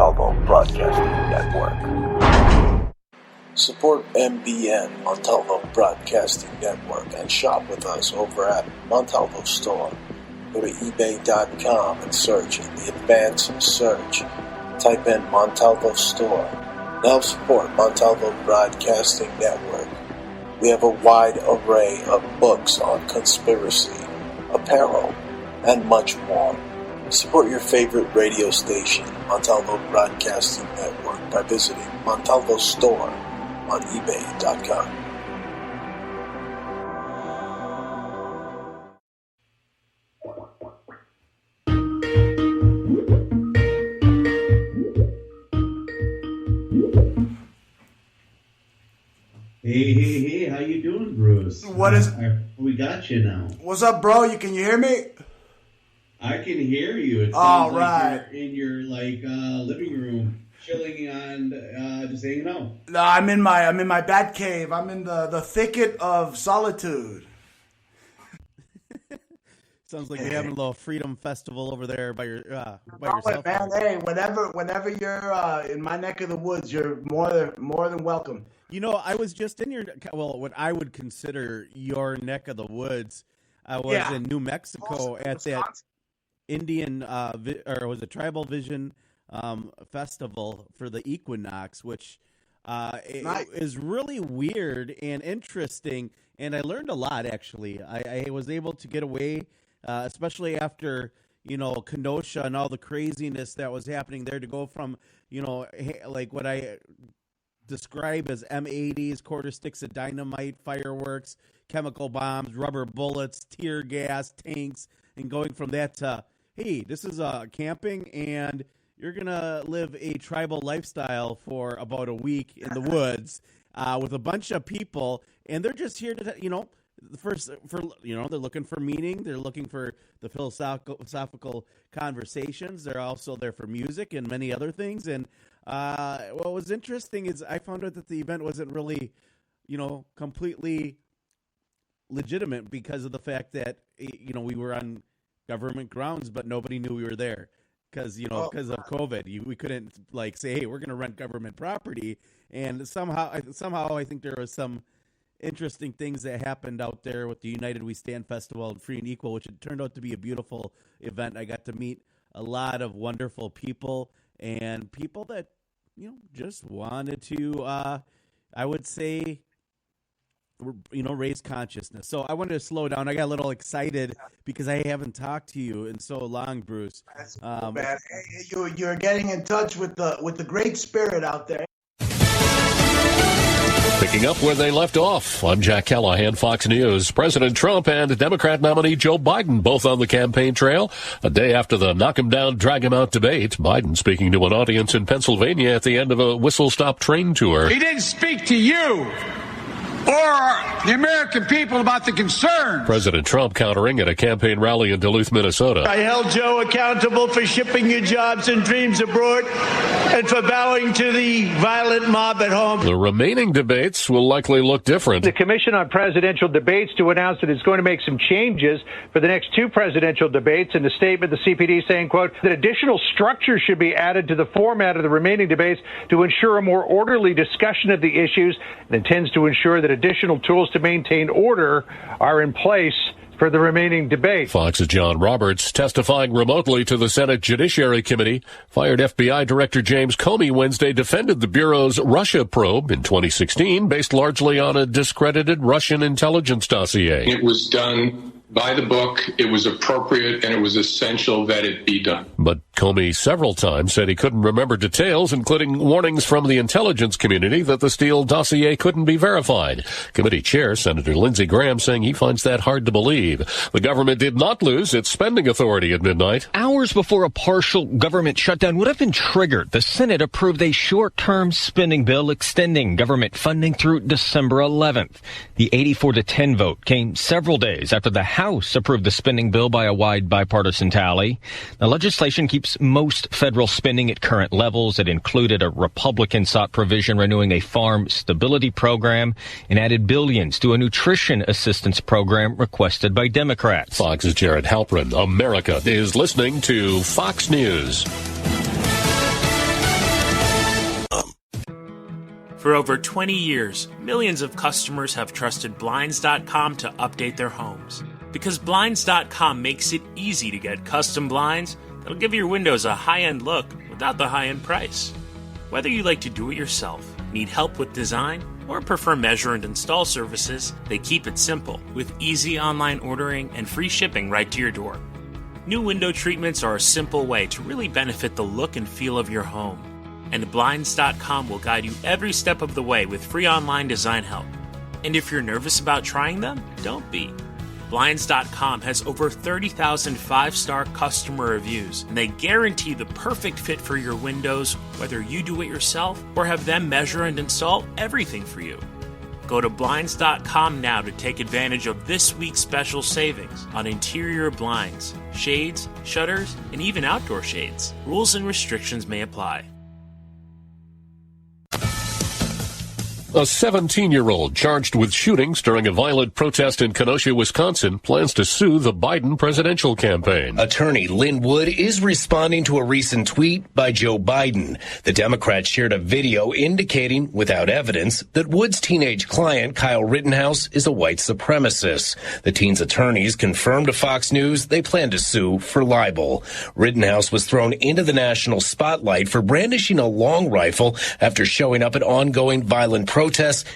Montalvo Broadcasting Network. Support MBN, Montalvo Broadcasting Network, and shop with us over at Montalvo Store. Go to ebay.com and search in the advanced search. Type in Montalvo Store. Now support Montalvo Broadcasting Network. We have a wide array of books on conspiracy, apparel, and much more. Support your favorite radio station, Montalvo Broadcasting Network, by visiting Montalvo Store on ebay.com. Hey, how you doing, Bruce? We got you now. What's up, bro? Can you hear me? I can hear you. It sounds like you're in your living room, chilling on, just hanging out. No, I'm in my bat cave. I'm in the thicket of solitude. Sounds like you're having a little freedom festival over there by yourself. Man, hey, whenever you're in my neck of the woods, you're more than welcome. You know, I was just in what I would consider your neck of the woods. I was in New Mexico at that Indian, or was it Tribal Vision festival for the equinox, which is really weird and interesting. And I learned a lot, actually. I was able to get away, especially after, Kenosha and all the craziness that was happening there, to go from, like what I describe as M80s, quarter sticks of dynamite, fireworks, chemical bombs, rubber bullets, tear gas, tanks, and going from that to, hey, this is camping, and you're going to live a tribal lifestyle for about a week in the woods with a bunch of people, and they're just here to, they're looking for meaning. They're looking for the philosophical conversations. They're also there for music and many other things. And what was interesting is I found out that the event wasn't really, completely legitimate because of the fact that, we were on government grounds, but nobody knew we were there because of COVID. We couldn't say, hey, we're going to rent government property. And somehow I think there was some interesting things that happened out there with the United We Stand Festival and Free and Equal, which it turned out to be a beautiful event. I got to meet a lot of wonderful people and people that, just wanted to, I would say, raise consciousness. So I wanted to slow down. I got a little excited because I haven't talked to you in so long, Bruce. That's cool, man. Hey, you're getting in touch with the great spirit out there. Picking up where they left off, I'm Jack Callahan, Fox News. President Trump and Democrat nominee Joe Biden both on the campaign trail. A day after the knock him down, drag him out debate, Biden speaking to an audience in Pennsylvania at the end of a whistle-stop train tour. He didn't speak to you or the American people about the concerns. President Trump countering at a campaign rally in Duluth, Minnesota. I held Joe accountable for shipping your jobs and dreams abroad and for bowing to the violent mob at home. The remaining debates will likely look different. The Commission on Presidential Debates to announce that it's going to make some changes for the next two presidential debates. In the statement, the CPD saying, quote, that additional structure should be added to the format of the remaining debates to ensure a more orderly discussion of the issues, and intends to ensure that additional tools to maintain order are in place for the remaining debate. Fox's John Roberts testifying remotely to the Senate Judiciary Committee. Fired FBI Director James Comey Wednesday defended the Bureau's Russia probe in 2016 based largely on a discredited Russian intelligence dossier. It was done by the book, it was appropriate, and it was essential that it be done. But Comey several times said he couldn't remember details, including warnings from the intelligence community that the Steele dossier couldn't be verified. Committee Chair Senator Lindsey Graham saying he finds that hard to believe. The government did not lose its spending authority at midnight. Hours before a partial government shutdown would have been triggered, the Senate approved a short-term spending bill extending government funding through December 11th. The 84-10 vote came several days after the House approved the spending bill by a wide bipartisan tally. The legislation keeps most federal spending at current levels. It included a Republican-sought provision renewing a farm stability program and added billions to a nutrition assistance program requested by Democrats. Fox's Jared Halpern. America is listening to Fox News. For over 20 years, millions of customers have trusted Blinds.com to update their homes. Because Blinds.com makes it easy to get custom blinds that'll give your windows a high-end look without the high-end price. Whether you like to do it yourself, need help with design, or prefer measure and install services, they keep it simple with easy online ordering and free shipping right to your door. New window treatments are a simple way to really benefit the look and feel of your home. And Blinds.com will guide you every step of the way with free online design help. And if you're nervous about trying them, don't be. Blinds.com has over 30,000 five-star customer reviews, and they guarantee the perfect fit for your windows, whether you do it yourself or have them measure and install everything for you. Go to Blinds.com now to take advantage of this week's special savings on interior blinds, shades, shutters, and even outdoor shades. Rules and restrictions may apply. A 17-year-old charged with shootings during a violent protest in Kenosha, Wisconsin, plans to sue the Biden presidential campaign. Attorney Lynn Wood is responding to a recent tweet by Joe Biden. The Democrat shared a video indicating, without evidence, that Wood's teenage client, Kyle Rittenhouse, is a white supremacist. The teen's attorneys confirmed to Fox News they plan to sue for libel. Rittenhouse was thrown into the national spotlight for brandishing a long rifle after showing up at ongoing violent protests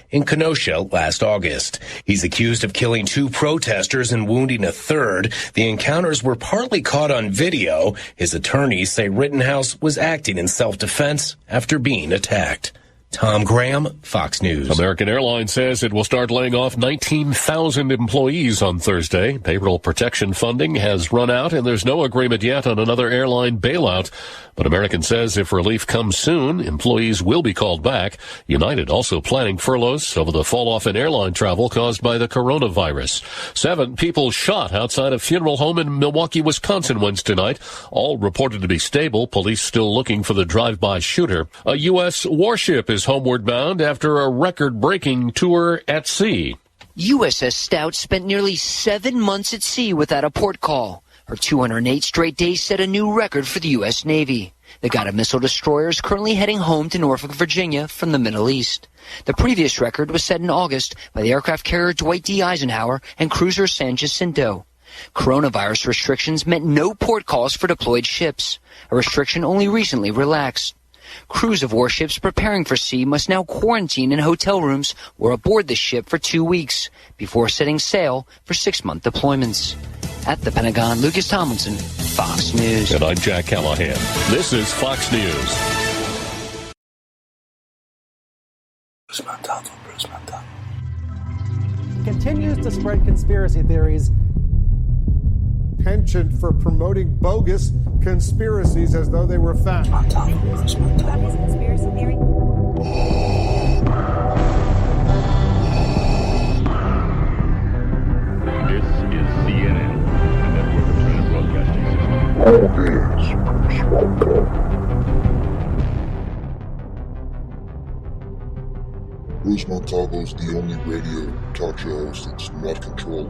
in Kenosha last August. He's accused of killing 2 protesters and wounding a third. The encounters were partly caught on video. His attorneys say Rittenhouse was acting in self-defense after being attacked. Tom Graham, Fox News. American Airlines says it will start laying off 19,000 employees on Thursday. Payroll protection funding has run out, and there's no agreement yet on another airline bailout. But American says if relief comes soon, employees will be called back. United also planning furloughs over the fall-off in airline travel caused by the coronavirus. 7 people shot outside a funeral home in Milwaukee, Wisconsin Wednesday night. All reported to be stable. Police still looking for the drive-by shooter. A U.S. warship is homeward bound after a record-breaking tour at sea. USS Stout spent nearly 7 months at sea without a port call. Her 208 straight days set a new record for the U.S. Navy. The Guided Missile Destroyer is currently heading home to Norfolk, Virginia from the Middle East. The previous record was set in August by the aircraft carrier Dwight D. Eisenhower and cruiser San Jacinto. Coronavirus restrictions meant no port calls for deployed ships, a restriction only recently relaxed. Crews of warships preparing for sea must now quarantine in hotel rooms or aboard the ship for 2 weeks before setting sail for 6-month deployments. At the Pentagon, Lucas Tomlinson, Fox News. And I'm Jack Callahan. This is Fox News. Bruce Montalvo. Continues to spread conspiracy theories. Penchant for promoting bogus conspiracies as though they were fact. Conspiracy theory. This is CNN, a network of China broadcasting systems. Bruce Montalvo is the only radio talk show host that's not controlled.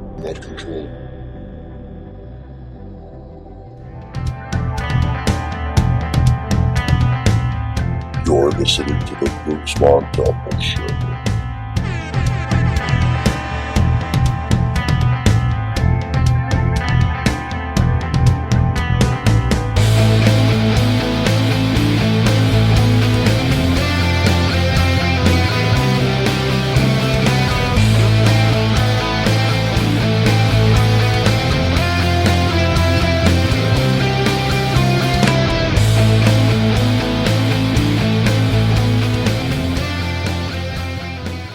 You're listening to the Bruce Montalvo Show.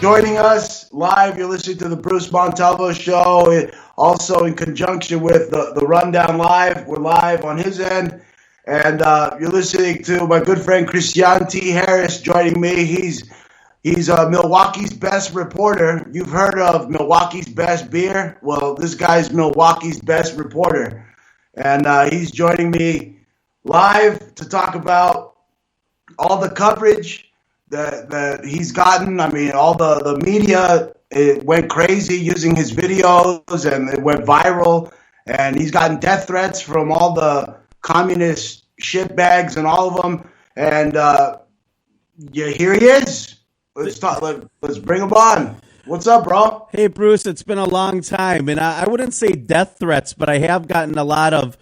Joining us live, you're listening to the Bruce Montalvo Show, also in conjunction with the Rundown Live. We're live on his end, and you're listening to my good friend Kristan T. Harris joining me. He's Milwaukee's best reporter. You've heard of Milwaukee's best beer? Well, this guy's Milwaukee's best reporter, and he's joining me live to talk about all the coverage that he's gotten. I mean, all the media, it went crazy using his videos, and it went viral. And he's gotten death threats from all the communist shitbags and all of them. And here he is. Let's talk. Let's bring him on. What's up, bro? Hey, Bruce, it's been a long time, and I wouldn't say death threats, but I have gotten a lot of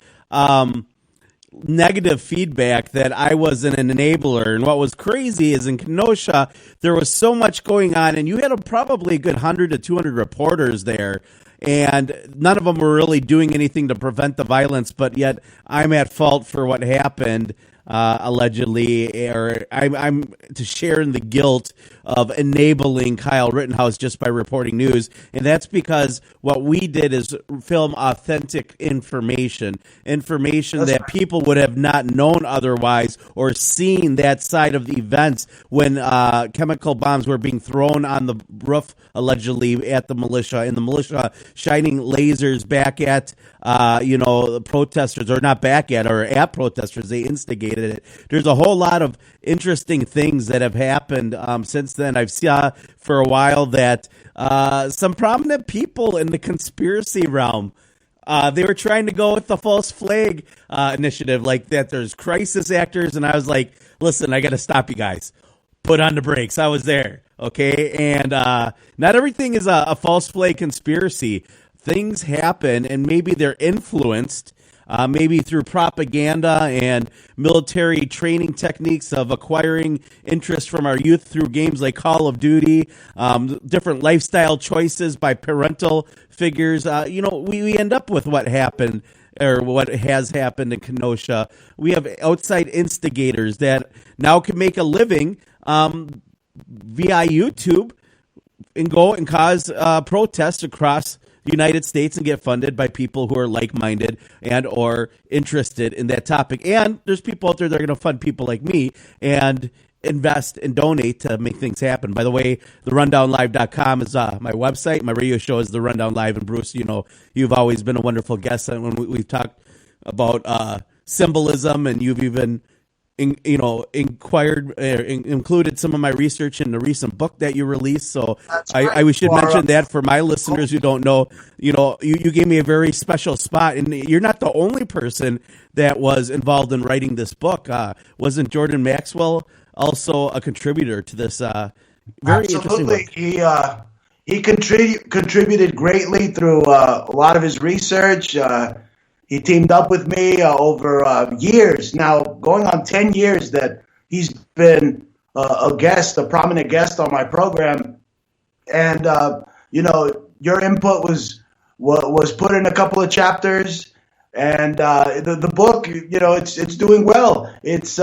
negative feedback that I was an enabler. And what was crazy is in Kenosha, there was so much going on, and you had probably a good 100 to 200 reporters there, and none of them were really doing anything to prevent the violence, but yet I'm at fault for what happened. Allegedly, or I'm to share in the guilt of enabling Kyle Rittenhouse just by reporting news. And that's because what we did is film authentic information that people would have not known otherwise or seen that side of the events when chemical bombs were being thrown on the roof, allegedly, at the militia, and the militia shining lasers back at the protesters, or not back at, or at protesters. They instigated it. There's a whole lot of interesting things that have happened since then. I've seen for a while that some prominent people in the conspiracy realm, they were trying to go with the false flag initiative, like that there's crisis actors, and I was like, listen, I got to stop you guys. Put on the brakes. I was there, okay? And not everything is a false flag conspiracy. Things happen, and maybe they're influenced, maybe through propaganda and military training techniques of acquiring interest from our youth through games like Call of Duty, different lifestyle choices by parental figures. We end up with what happened, or what has happened in Kenosha. We have outside instigators that now can make a living via YouTube and go and cause protests across the United States and get funded by people who are like-minded and or interested in that topic. And there's people out there that are going to fund people like me and invest and donate to make things happen. By the way, therundownlive.com is my website. My radio show is The Rundown Live. And Bruce, you've always been a wonderful guest when we've talked about symbolism, and you've even included some of my research in the recent book that you released. So I should mention that for my listeners who don't know, you gave me a very special spot, and you're not the only person that was involved in writing this book. Wasn't Jordan Maxwell also a contributor to this very interesting book? He contributed greatly through a lot of his research. He teamed up with me over years now, going on 10 years that he's been a prominent guest on my program. And, your input was put in a couple of chapters, and the book, it's doing well. It's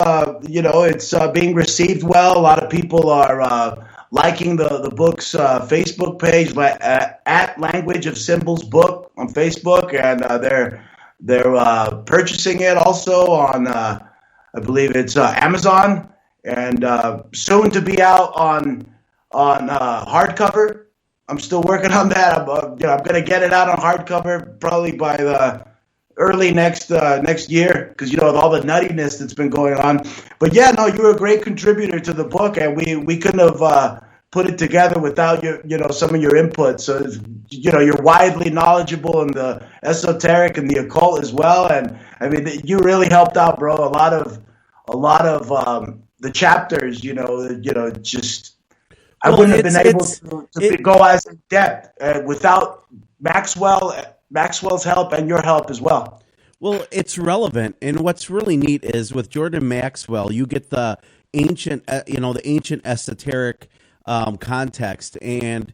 being received well. A lot of people are liking the book's Facebook page, at Language of Symbols Book on Facebook, and they're purchasing it also on, I believe it's Amazon, and soon to be out on hardcover. I'm still working on that. I'm going to get it out on hardcover probably by the early next year, because with all the nuttiness that's been going on. But yeah, no, you were a great contributor to the book, and we couldn't have put it together without some of your input. So you're widely knowledgeable in the esoteric and the occult as well, and I mean you really helped out, bro. A lot of the chapters, I wouldn't have been able to go as in depth without Maxwell's help and your help as well. Well, it's relevant, and what's really neat is with Jordan Maxwell, you get the ancient esoteric context, and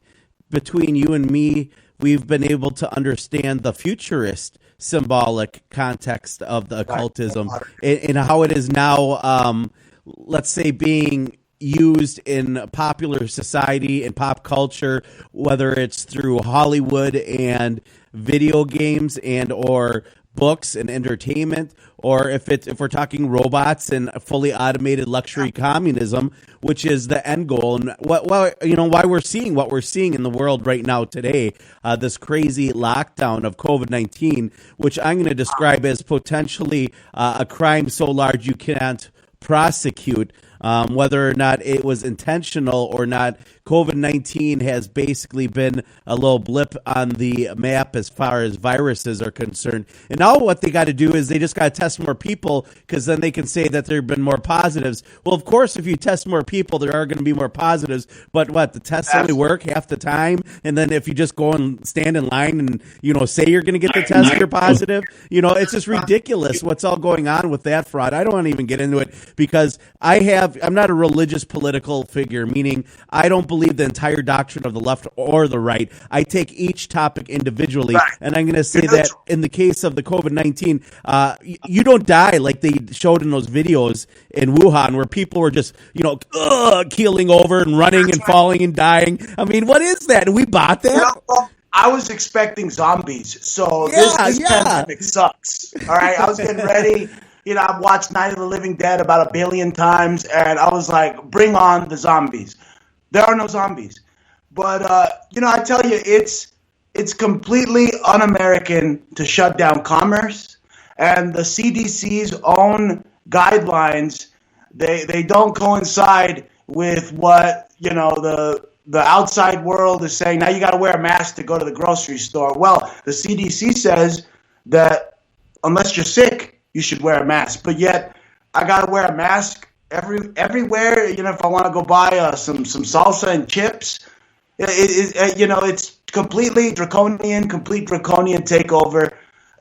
between you and me, we've been able to understand the futurist symbolic context of the occultism and how it is now, let's say, being used in popular society and pop culture, whether it's through Hollywood and video games and or books and entertainment, or if we're talking robots and fully automated luxury communism, which is the end goal, and why we're seeing what we're seeing in the world right now today, this crazy lockdown of COVID-19, which I'm going to describe as potentially a crime so large you can't prosecute Whether or not it was intentional or not, COVID-19 has basically been a little blip on the map as far as viruses are concerned. And now what they got to do is they just got to test more people, because then they can say that there have been more positives. Well, of course, if you test more people, there are going to be more positives. But what, the tests only work half the time? And then if you just go and stand in line and, say you're going to get the test, you're positive. It's just ridiculous what's all going on with that fraud. I don't want to even get into it, because I'm not a religious political figure, meaning I don't believe the entire doctrine of the left or the right. I take each topic individually, and I'm going to say that in the case of the COVID-19, you don't die like they showed in those videos in Wuhan, where people were just, keeling over and running and falling and dying. I mean, what is that? We bought that? I was expecting zombies, so this pandemic sucks. All right, I was getting ready. I've watched Night of the Living Dead about 1 billion times, and I was like, bring on the zombies. There are no zombies. But, I tell you, it's completely un-American to shut down commerce, and the CDC's own guidelines, they don't coincide with what, the outside world is saying. Now you got to wear a mask to go to the grocery store. Well, the CDC says that unless you're sick, you should wear a mask. But yet, I got to wear a mask everywhere. If I want to go buy some salsa and chips, it's complete draconian takeover.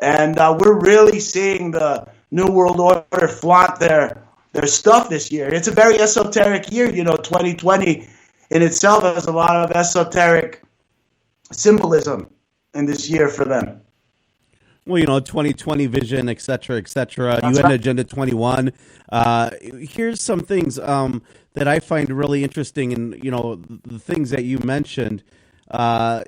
And we're really seeing the New World Order flaunt their stuff this year. It's a very esoteric year. 2020 in itself has a lot of esoteric symbolism in this year for them. Well, 2020 vision, et cetera, et cetera. UN Agenda 21. Here's some things that I find really interesting, and, the things that you mentioned. The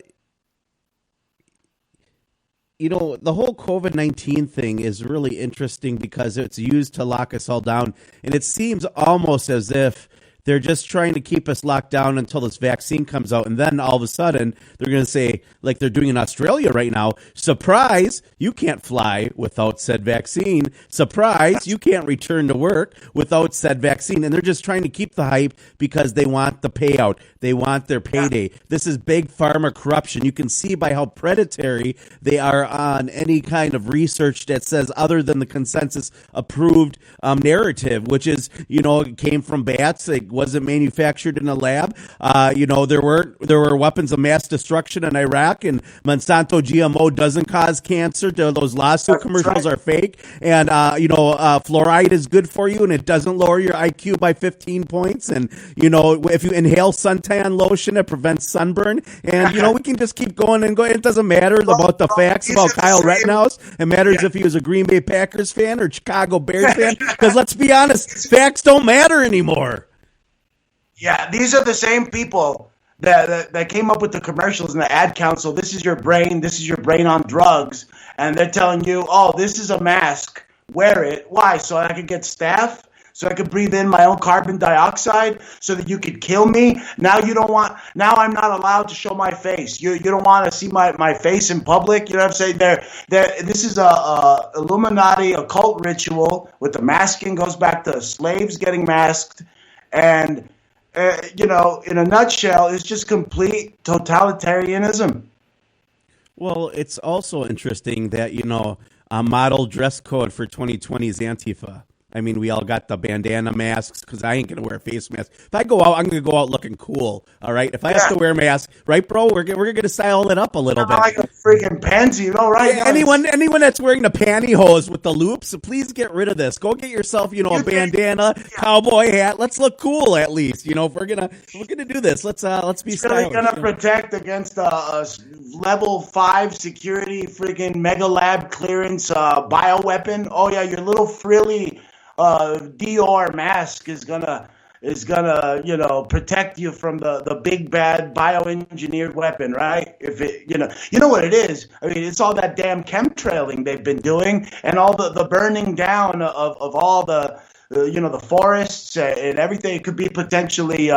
whole COVID-19 thing is really interesting because it's used to lock us all down. And it seems almost as if they're just trying to keep us locked down until this vaccine comes out. And then all of a sudden, they're going to say, like they're doing in Australia right now, surprise, you can't fly without said vaccine. Surprise, you can't return to work without said vaccine. And they're just trying to keep the hype because they want the payout. They want their payday. This is big pharma corruption. You can see by how predatory they are on any kind of research that says other than the consensus approved narrative, which is, it came from bats. It wasn't manufactured in a lab. There were weapons of mass destruction in Iraq, and Monsanto GMO doesn't cause cancer. Those lawsuit commercials are fake. And, fluoride is good for you, and it doesn't lower your IQ by 15 points. And, if you inhale suntan lotion, it prevents sunburn. And, we can just keep going and going. It doesn't matter about the facts about Kyle Rittenhouse. It matters if he was a Green Bay Packers fan or Chicago Bears fan. Because let's be honest, facts don't matter anymore. Yeah, these are the same people that came up with the commercials and the ad council. This is your brain on drugs. And they're telling you, oh, this is a mask. Wear it. Why? So I could get staph? So I could breathe in my own carbon dioxide so that you could kill me? Now I'm not allowed to show my face. You don't want to see my face in public? You know what I'm saying? This is a Illuminati occult ritual with the masking. Goes back to slaves getting masked. And in a nutshell, it's just complete totalitarianism. Well, it's also interesting that, a model dress code for 2020 is Antifa. I mean, we all got the bandana masks because I ain't going to wear a face mask. If I go out, I'm going to go out looking cool, all right? If I have to wear a mask, right, bro, we're going to style it up a little bit. Like a freaking pansy, right? Yeah, anyone that's wearing the pantyhose with the loops, please get rid of this. Go get yourself, a bandana, cowboy hat. Let's look cool at least. If we're gonna do this, let's be stylish. Really going to protect against a level 5 security freaking mega lab clearance bioweapon. Oh yeah, your little frilly Dior mask is gonna protect you from the big bad bioengineered weapon, right? If it you know what it is. I mean, it's all that damn chemtrailing they've been doing, and all the burning down of all the forests and everything. It could be potentially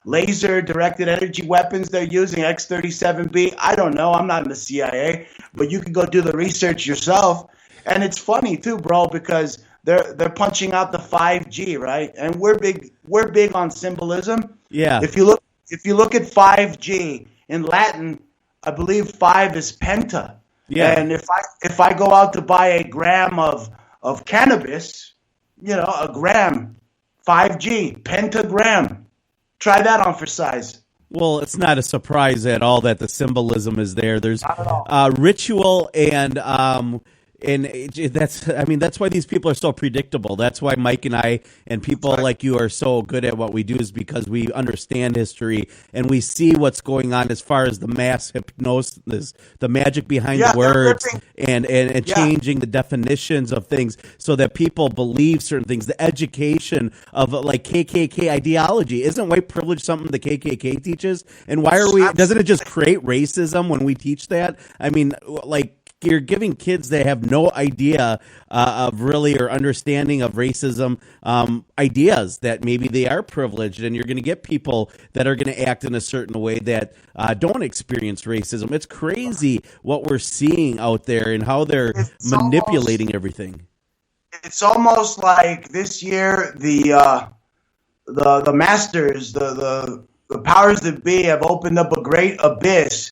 laser directed energy weapons they're using, X-37B. I don't know. I'm not in the CIA, but you can go do the research yourself. And it's funny too, bro, because they're punching out the 5G, right? And we're big on symbolism. Yeah. If you look at 5G in Latin, I believe 5 is penta. Yeah. And if I go out to buy a gram of cannabis, a gram, 5G, pentagram. Try that on for size. Well, it's not a surprise at all that the symbolism is there. There's ritual and that's why these people are so predictable. That's why Mike and I and people like you are so good at what we do, is because we understand history and we see what's going on as far as the mass hypnosis, the magic behind the words, and changing the definitions of things so that people believe certain things. The education of like KKK ideology. Isn't white privilege something the KKK teaches? And why are we? Doesn't it just create racism when we teach that? I mean, like, you're giving kids that have no idea of really or understanding of racism ideas that maybe they are privileged, and you're going to get people that are going to act in a certain way that don't experience racism. It's crazy what we're seeing out there and how they're manipulating everything. It's almost like this year the masters, the powers that be, have opened up a great abyss.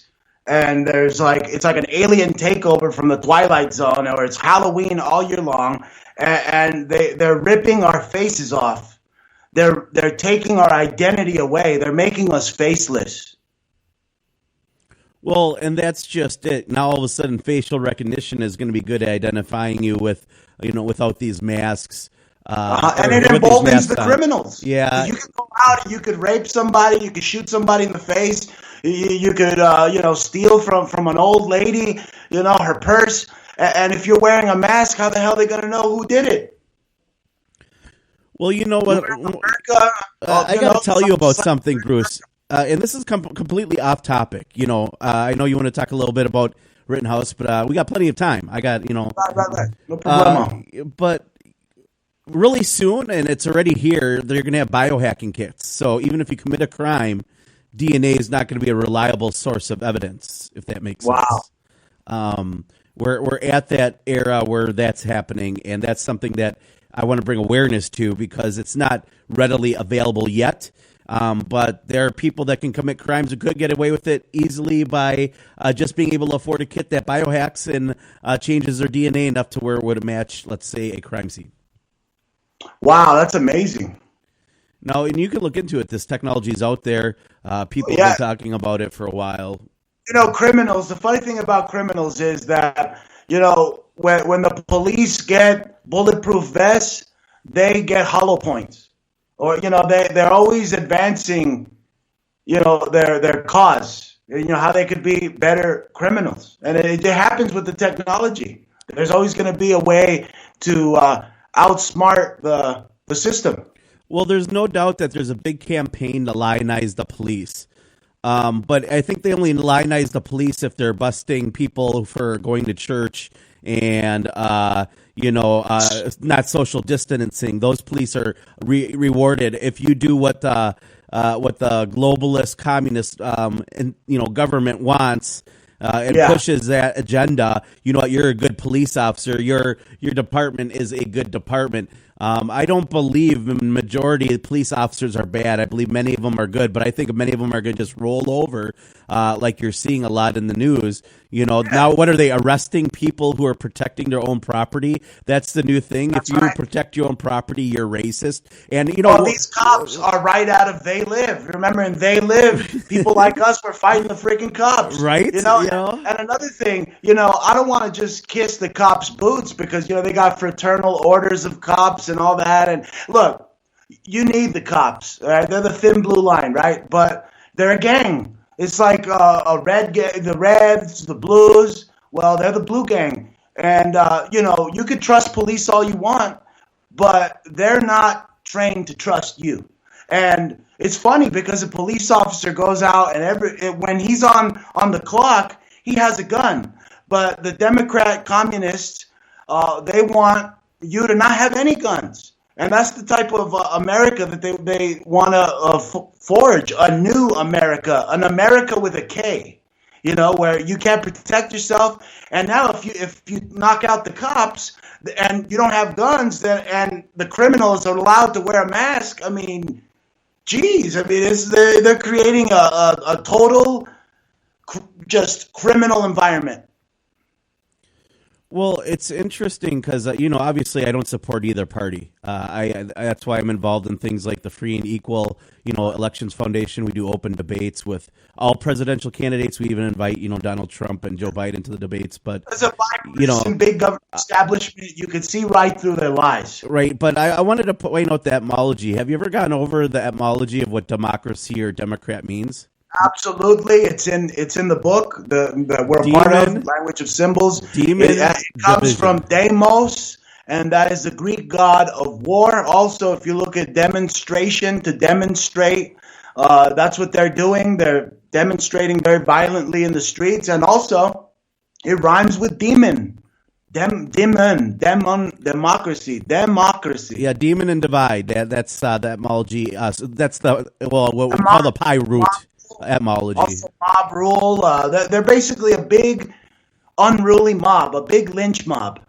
And it's like an alien takeover from the Twilight Zone, or it's Halloween all year long, and they're ripping our faces off. They're taking our identity away. They're making us faceless. Well, and that's just it. Now all of a sudden, facial recognition is going to be good at identifying you without these masks. And it emboldens the criminals. Yeah, you could go out and you could rape somebody, you could shoot somebody in the face, you could steal from an old lady, her purse, and if you're wearing a mask, how the hell are they going to know who did it? Well, you know what? I got to tell you about something, Bruce, and this is completely off topic. I know you want to talk a little bit about Rittenhouse, but we got plenty of time. I got no problem. But really soon, and it's already here, they're going to have biohacking kits. So even if you commit a crime, DNA is not going to be a reliable source of evidence, if that makes sense. We're at that era where that's happening, and that's something that I want to bring awareness to because it's not readily available yet. But there are people that can commit crimes and could get away with it easily by just being able to afford a kit that biohacks and changes their DNA enough to where it would match, let's say, a crime scene. Wow, that's amazing. No, and you can look into it. This technology is out there. People have been talking about it for a while. Criminals, the funny thing about criminals is that, when the police get bulletproof vests, they get hollow points. Or, they're always advancing, their cause, how they could be better criminals. And it happens with the technology. There's always going to be a way to outsmart the system. Well, there's no doubt that there's a big campaign to lionize the police. But I think they only lionize the police if they're busting people for going to church and, not social distancing. Those police are rewarded. If you do what the globalist communist, government wants, and pushes that agenda, you're a good police officer. Your department is a good department. I don't believe the majority of police officers are bad. I believe many of them are good, but I think many of them are going to just roll over, like you're seeing a lot in the news. Now what are they arresting people who are protecting their own property? That's the new thing. That's if you protect your own property, you're racist. And these cops are right out of They Live. Remember, in They Live, people like us were fighting the freaking cops, right? And another thing, I don't want to just kiss the cops' boots because they got fraternal orders of cops and all that. And look, you need the cops, right? They're the thin blue line, right? But they're a gang. It's like a red gang, the Reds, the Blues. Well, they're the blue gang. And, you could trust police all you want, but they're not trained to trust you. And it's funny because a police officer goes out and when he's on the clock, he has a gun. But the Democrat communists, they want you to not have any guns. And that's the type of America that they want to forge, a new America, an America with a K. where you can't protect yourself. And now if you knock out the cops and you don't have guns, and the criminals are allowed to wear a mask, I mean, geez, they're creating a total just criminal environment. Well, it's interesting because, obviously I don't support either party. That's why I'm involved in things like the Free and Equal, Elections Foundation. We do open debates with all presidential candidates. We even invite, Donald Trump and Joe Biden to the debates. But, as a bipartisan big government establishment, you could see right through their lies. Right. But I wanted to point out the etymology. Have you ever gone over the etymology of what democracy or Democrat means? Absolutely, it's in the book that we're a part of, Language of Symbols. It comes from demos, and that is the Greek god of war. Also, if you look at demonstration, to demonstrate, that's what they're doing. They're demonstrating very violently in the streets, and also it rhymes with demon. Democracy. Yeah, demon and divide. That's the etymology. That's what we call the Pi root. Etymology. Also mob rule. They're basically a big unruly mob, a big lynch mob.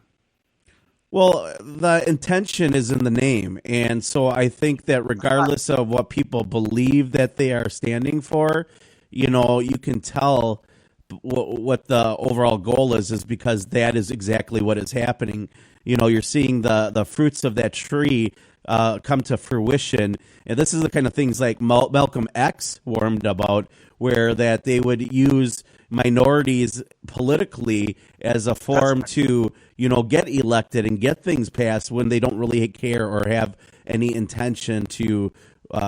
Well, the intention is in the name, and so I think that regardless of what people believe that they are standing for, you can tell what the overall goal is because that is exactly what is happening. You're seeing the fruits of that tree come to fruition. And this is the kind of things like Malcolm X warned about, where that they would use minorities politically as a form to, get elected and get things passed when they don't really care or have any intention to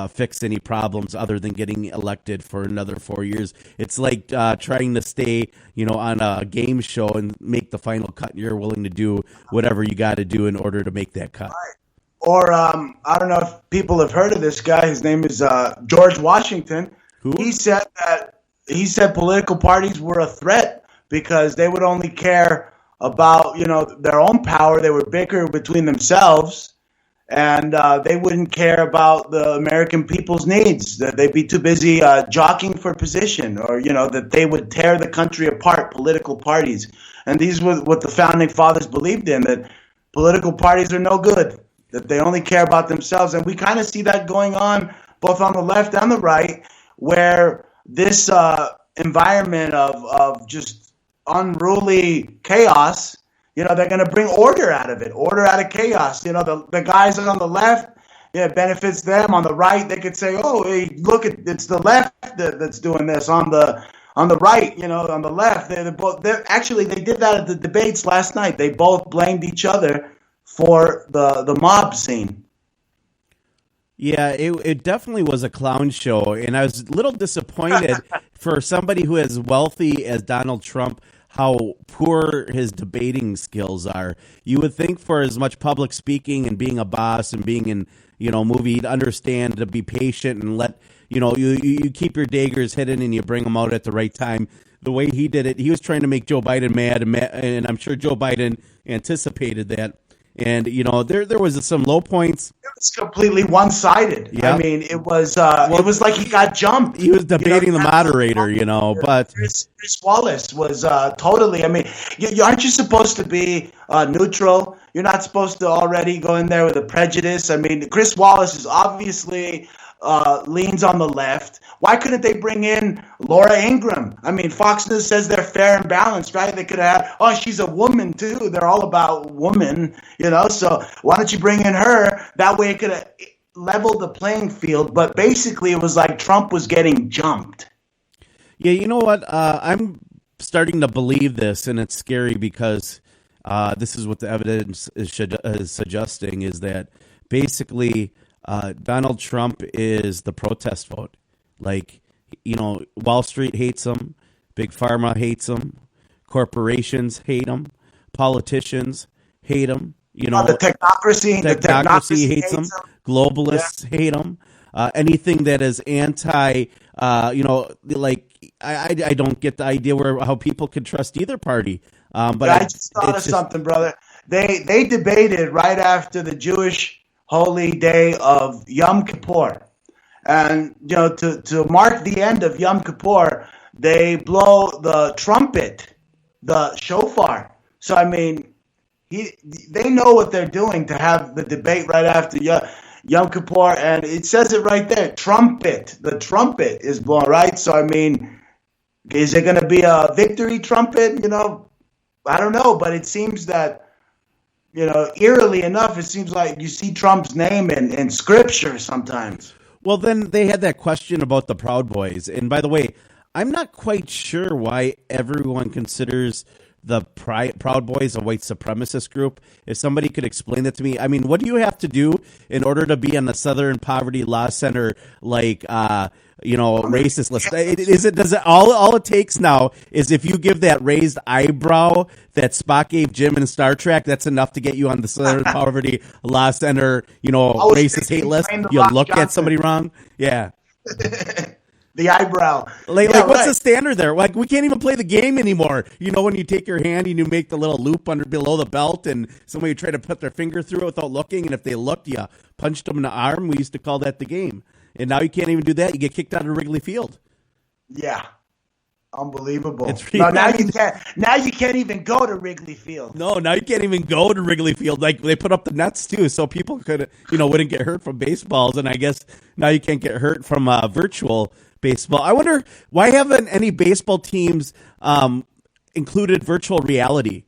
fix any problems other than getting elected for another 4 years. It's like trying to stay, on a game show and make the final cut. You're willing to do whatever you got to do in order to make that cut. Right. Or I don't know if people have heard of this guy. His name is George Washington. Who? He said political parties were a threat because they would only care about their own power. They would bicker between themselves, and they wouldn't care about the American people's needs. That they'd be too busy jockeying for position, or that they would tear the country apart. Political parties, and these were what the founding fathers believed in. That political parties are no good. That they only care about themselves. And we kind of see that going on both on the left and the right, where this environment of just unruly chaos, they're going to bring order out of it, order out of chaos. The guys on the left, it benefits them. On the right, they could say, oh, hey, look, it's the left that's doing this. On the right, on the left, they did that at the debates last night. They both blamed each other for the mob scene. Yeah, it definitely was a clown show, and I was a little disappointed for somebody who as wealthy as Donald Trump, how poor his debating skills are. You would think for as much public speaking and being a boss and being in, movie, you'd understand to be patient and let, you keep your daggers hidden and you bring them out at the right time. The way he did it, he was trying to make Joe Biden mad, and I'm sure Joe Biden anticipated that. And, there was some low points. It was completely one-sided. Yep. I mean, it was like he got jumped. He was debating the moderator, but Chris Wallace was totally, aren't you supposed to be neutral? You're not supposed to already go in there with a prejudice. I mean, Chris Wallace is obviously leans on the left. Why couldn't they bring in Laura Ingraham? I mean, Fox News says they're fair and balanced, right? They could have, she's a woman too. They're all about women, so why don't you bring in her? That way it could have leveled the playing field. But basically it was like Trump was getting jumped. Yeah, you know what? I'm starting to believe this, and it's scary because this is what the evidence is suggesting, is that basically Donald Trump is the protest vote. Like, Wall Street hates him, Big Pharma hates him, corporations hate him, politicians hate him. The technocracy hates him. Globalists hate him. Anything that is anti, I don't get the idea how people can trust either party. But I just thought of something, brother. They debated right after the Jewish holy day of Yom Kippur. And, to mark the end of Yom Kippur, they blow the trumpet, the shofar. So, I mean, they know what they're doing to have the debate right after Yom Kippur, and it says it right there, trumpet. The trumpet is blown, right? So, I mean, is it going to be a victory trumpet? I don't know, but it seems that, eerily enough, it seems like you see Trump's name in scripture sometimes. Well, then they had that question about the Proud Boys. And by the way, I'm not quite sure why everyone considers the Proud Boys a white supremacist group. If somebody could explain that to me. I mean, what do you have to do in order to be on the Southern Poverty Law Center, racist list? All it takes now is if you give that raised eyebrow that Spock gave Jim in Star Trek, that's enough to get you on the Southern Poverty Law Center, racist hate list. You look at somebody wrong. Yeah. The eyebrow. What's the standard there? Like, we can't even play the game anymore. When you take your hand and you make the little loop below the belt, and somebody tried to put their finger through it without looking, and if they looked, you punched them in the arm. We used to call that the game. And now you can't even do that. You get kicked out of Wrigley Field. Yeah. Unbelievable. Now you can't even go to Wrigley Field. No, now you can't even go to Wrigley Field. Like, they put up the nets too, so people could, wouldn't get hurt from baseballs. And I guess now you can't get hurt from virtual baseball. I wonder why haven't any baseball teams included virtual reality,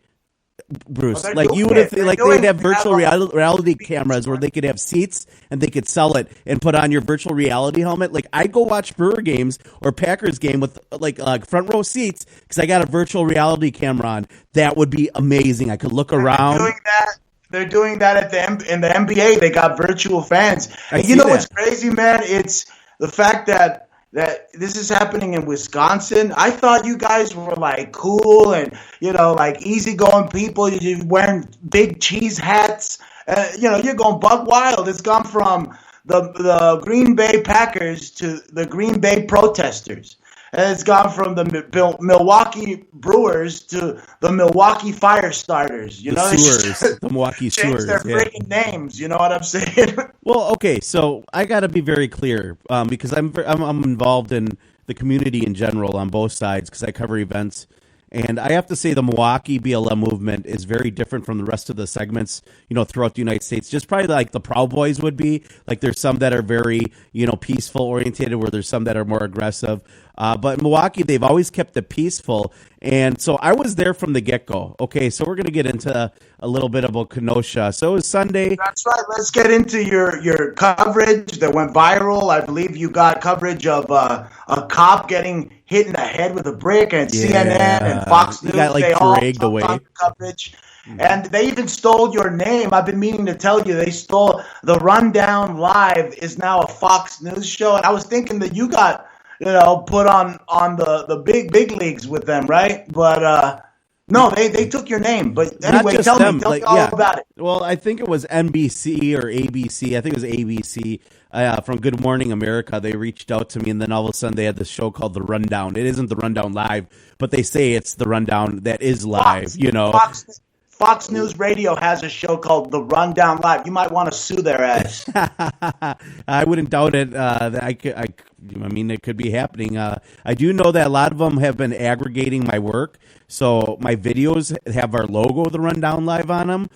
Bruce? You would have they'd have virtual reality cameras where they could have seats and they could sell it and put on your virtual reality helmet. Like, I go watch Brewer games or Packers game with front row seats because I got a virtual reality camera on. That would be amazing. I could look around. They're doing that in the NBA. They got virtual fans. And what's crazy, man? It's the fact that this is happening in Wisconsin. I thought you guys were cool and easygoing people. You're wearing big cheese hats. You're going buck wild. It's gone from the Green Bay Packers to the Green Bay Protestors. And it's gone from the Milwaukee Brewers to the Milwaukee Firestarters. The Milwaukee Sewers. Their freaking names. You know what I'm saying? Well, okay, so I got to be very clear because I'm involved in the community in general on both sides because I cover events. And I have to say the Milwaukee BLM movement is very different from the rest of the segments, throughout the United States. Just probably like the Proud Boys would be. Like, there's some that are very, peaceful orientated, where there's some that are more aggressive. But in Milwaukee, they've always kept it peaceful. And so I was there from the get-go. Okay, so we're going to get into a little bit about Kenosha. So it was Sunday. That's right. Let's get into your coverage that went viral. I believe you got coverage of a cop getting hit in the head with a brick, and CNN and Fox News. He got, they all dragged away. Coverage. And they even stole your name. I've been meaning to tell you. They stole the Rundown Live is now a Fox News show. And I was thinking that you got put on the big leagues with them, right? But no, they took your name. But anyway, tell me all about it. Well, I think it was NBC or ABC. I think it was ABC from Good Morning America. They reached out to me, and then all of a sudden they had this show called The Rundown. It isn't The Rundown Live, but they say it's The Rundown that is live. Fox News Radio has a show called The Rundown Live. You might want to sue their ass. I wouldn't doubt it. It could be happening. I do know that a lot of them have been aggregating my work. So my videos have our logo, The Rundown Live, on them.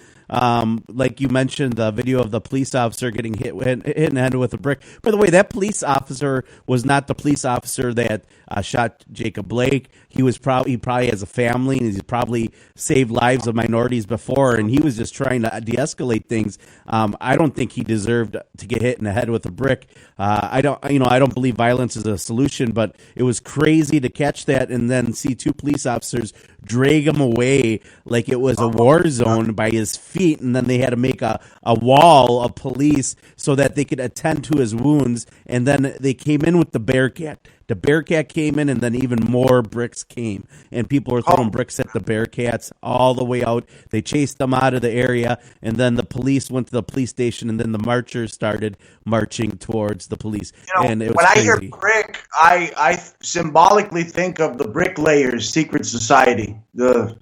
Like you mentioned, the video of the police officer getting hit in the head with a brick. By the way, that police officer was not the police officer that shot Jacob Blake. He probably has a family, and he's probably saved lives of minorities before, and he was just trying to de-escalate things. I don't think he deserved to get hit in the head with a brick. I don't believe violence is a solution, but it was crazy to catch that and then see two police officers drag him away like it was a war zone by his feet, and then they had to make a wall of police so that they could attend to his wounds, and then they came in with the Bearcat. The Bearcat came in, and then even more bricks came, and people were throwing bricks at the Bearcats all the way out. They chased them out of the area, and then the police went to the police station, and then the marchers started marching towards the police. And it was when crazy. I hear brick, I symbolically think of the bricklayers' secret society, the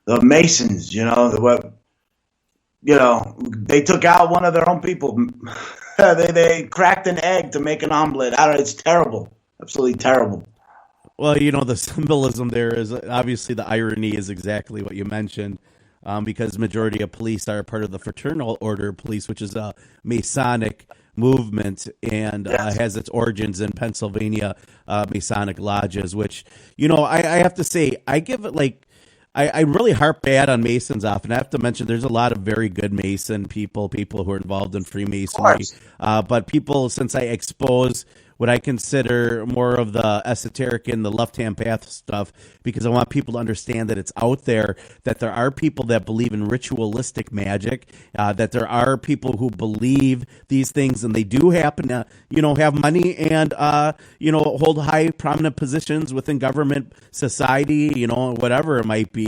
Masons. They took out one of their own people. They cracked an egg to make an omelet. It's terrible. Absolutely terrible. Well, the symbolism there is obviously the irony is exactly what you mentioned, because majority of police are part of the Fraternal Order of Police, which is a Masonic movement and has its origins in Pennsylvania Masonic lodges, which, I have to say, I give it I really harp bad on Masons often. I have to mention there's a lot of very good Mason people who are involved in Freemasonry. But people, since I expose what I consider more of the esoteric and the left-hand path stuff, because I want people to understand that it's out there, that there are people that believe in ritualistic magic, that there are people who believe these things, and they do happen to, have money and, hold high prominent positions within government, society, whatever it might be.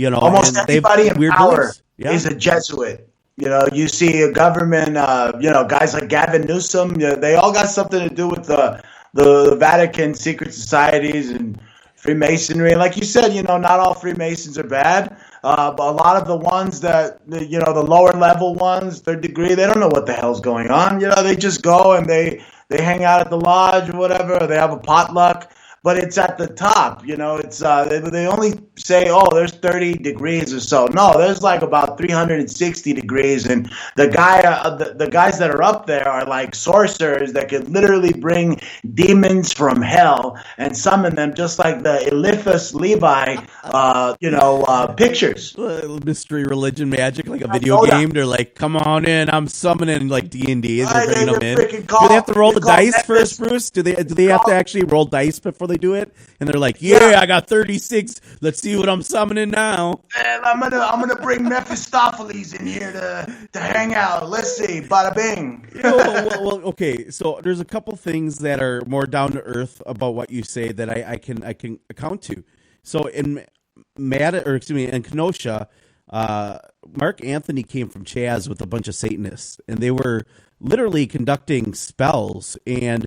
Almost everybody in power Yeah. is a Jesuit. You see a government, guys like Gavin Newsom, they all got something to do with the Vatican secret societies and Freemasonry. And like you said, not all Freemasons are bad. But a lot of the ones that, the lower level ones, third degree, they don't know what the hell's going on. They just go and they hang out at the lodge or whatever, or they have a potluck. But it's at the top, it's they only say, oh, there's 30 degrees or so. No, there's like about 360 degrees. And the guys that are up there are like sorcerers that could literally bring demons from hell and summon them, just like the Eliphas Levi, pictures. Mystery religion magic, like a video game. They're like, come on in, I'm summoning, like D&D. They're bringing them in. Do they have to roll the dice first, Bruce? Do they have to actually roll dice before they do it? And they're like, I got 36. Let's see what I'm summoning now. And I'm gonna bring Mephistopheles in here to hang out. Let's see, bada bing. Well, okay. So there's a couple things that are more down to earth about what you say that I can account to. So in Kenosha, Mark Anthony came from Chaz with a bunch of Satanists, and they were literally conducting spells. And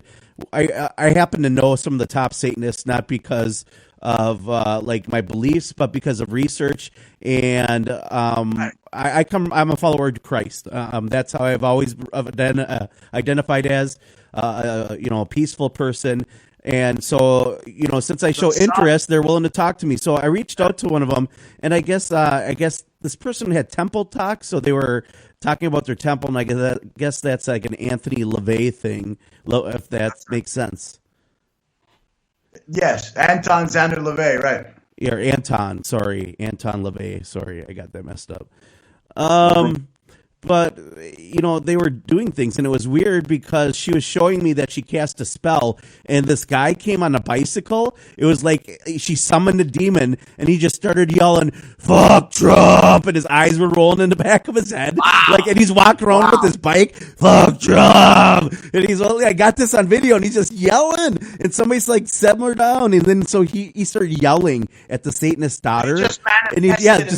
I happen to know some of the top Satanists, not because of my beliefs, but because of research. And I'm a follower of Christ. That's how I've always identified as a peaceful person. And so, since I show interest, they're willing to talk to me. So I reached out to one of them, and I guess this person had temple talk. So they were talking about their temple, and I guess that's like an Anthony LaVey thing, if that makes sense. Yes, Anton Xander LaVey, right? Yeah, Anton LaVey. Sorry, I got that messed up. But, they were doing things, and it was weird because she was showing me that she cast a spell, and this guy came on a bicycle. It was like she summoned a demon, and he just started yelling, "Fuck Trump!" and his eyes were rolling in the back of his head. Wow. And he's walking around with his bike, "Fuck Trump!" And I got this on video, and he's just yelling, and somebody's like, "Settle her down." And then so he started yelling at the Satanist daughter. Just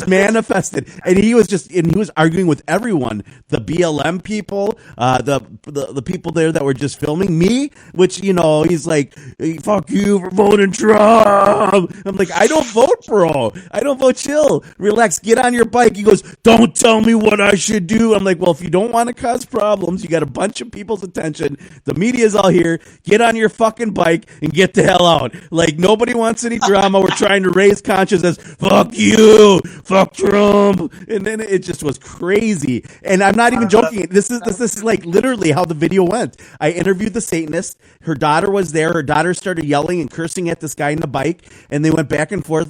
manifested. And he was arguing with everyone. The BLM people, the people there that were just filming me, which, he's like, hey, fuck you for voting Trump. I'm like, I don't vote, bro. I don't vote. Chill. Relax. Get on your bike. He goes, don't tell me what I should do. I'm like, well, if you don't want to cause problems, you got a bunch of people's attention. The media's all here. Get on your fucking bike and get the hell out. Like, nobody wants any drama. We're trying to raise consciousness. Fuck you. Fuck Trump. And then it just was crazy. And I'm not even joking. This is like literally how the video went. I interviewed the Satanist. Her daughter was there. Her daughter started yelling and cursing at this guy in the bike, and they went back and forth.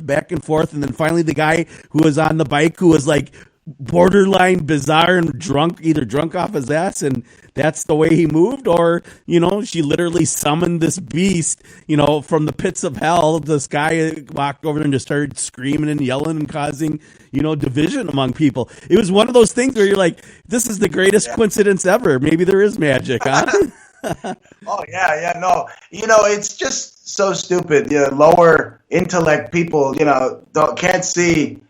And then finally the guy who was on the bike, who was like borderline bizarre and either drunk off his ass, and that's the way he moved, or she literally summoned this beast from the pits of hell. This guy walked over there and just started screaming and yelling and causing division among people. It was one of those things where you're like, this is the greatest coincidence ever. Maybe there is magic, huh? Oh yeah, no, it's just so stupid. Lower intellect people can't see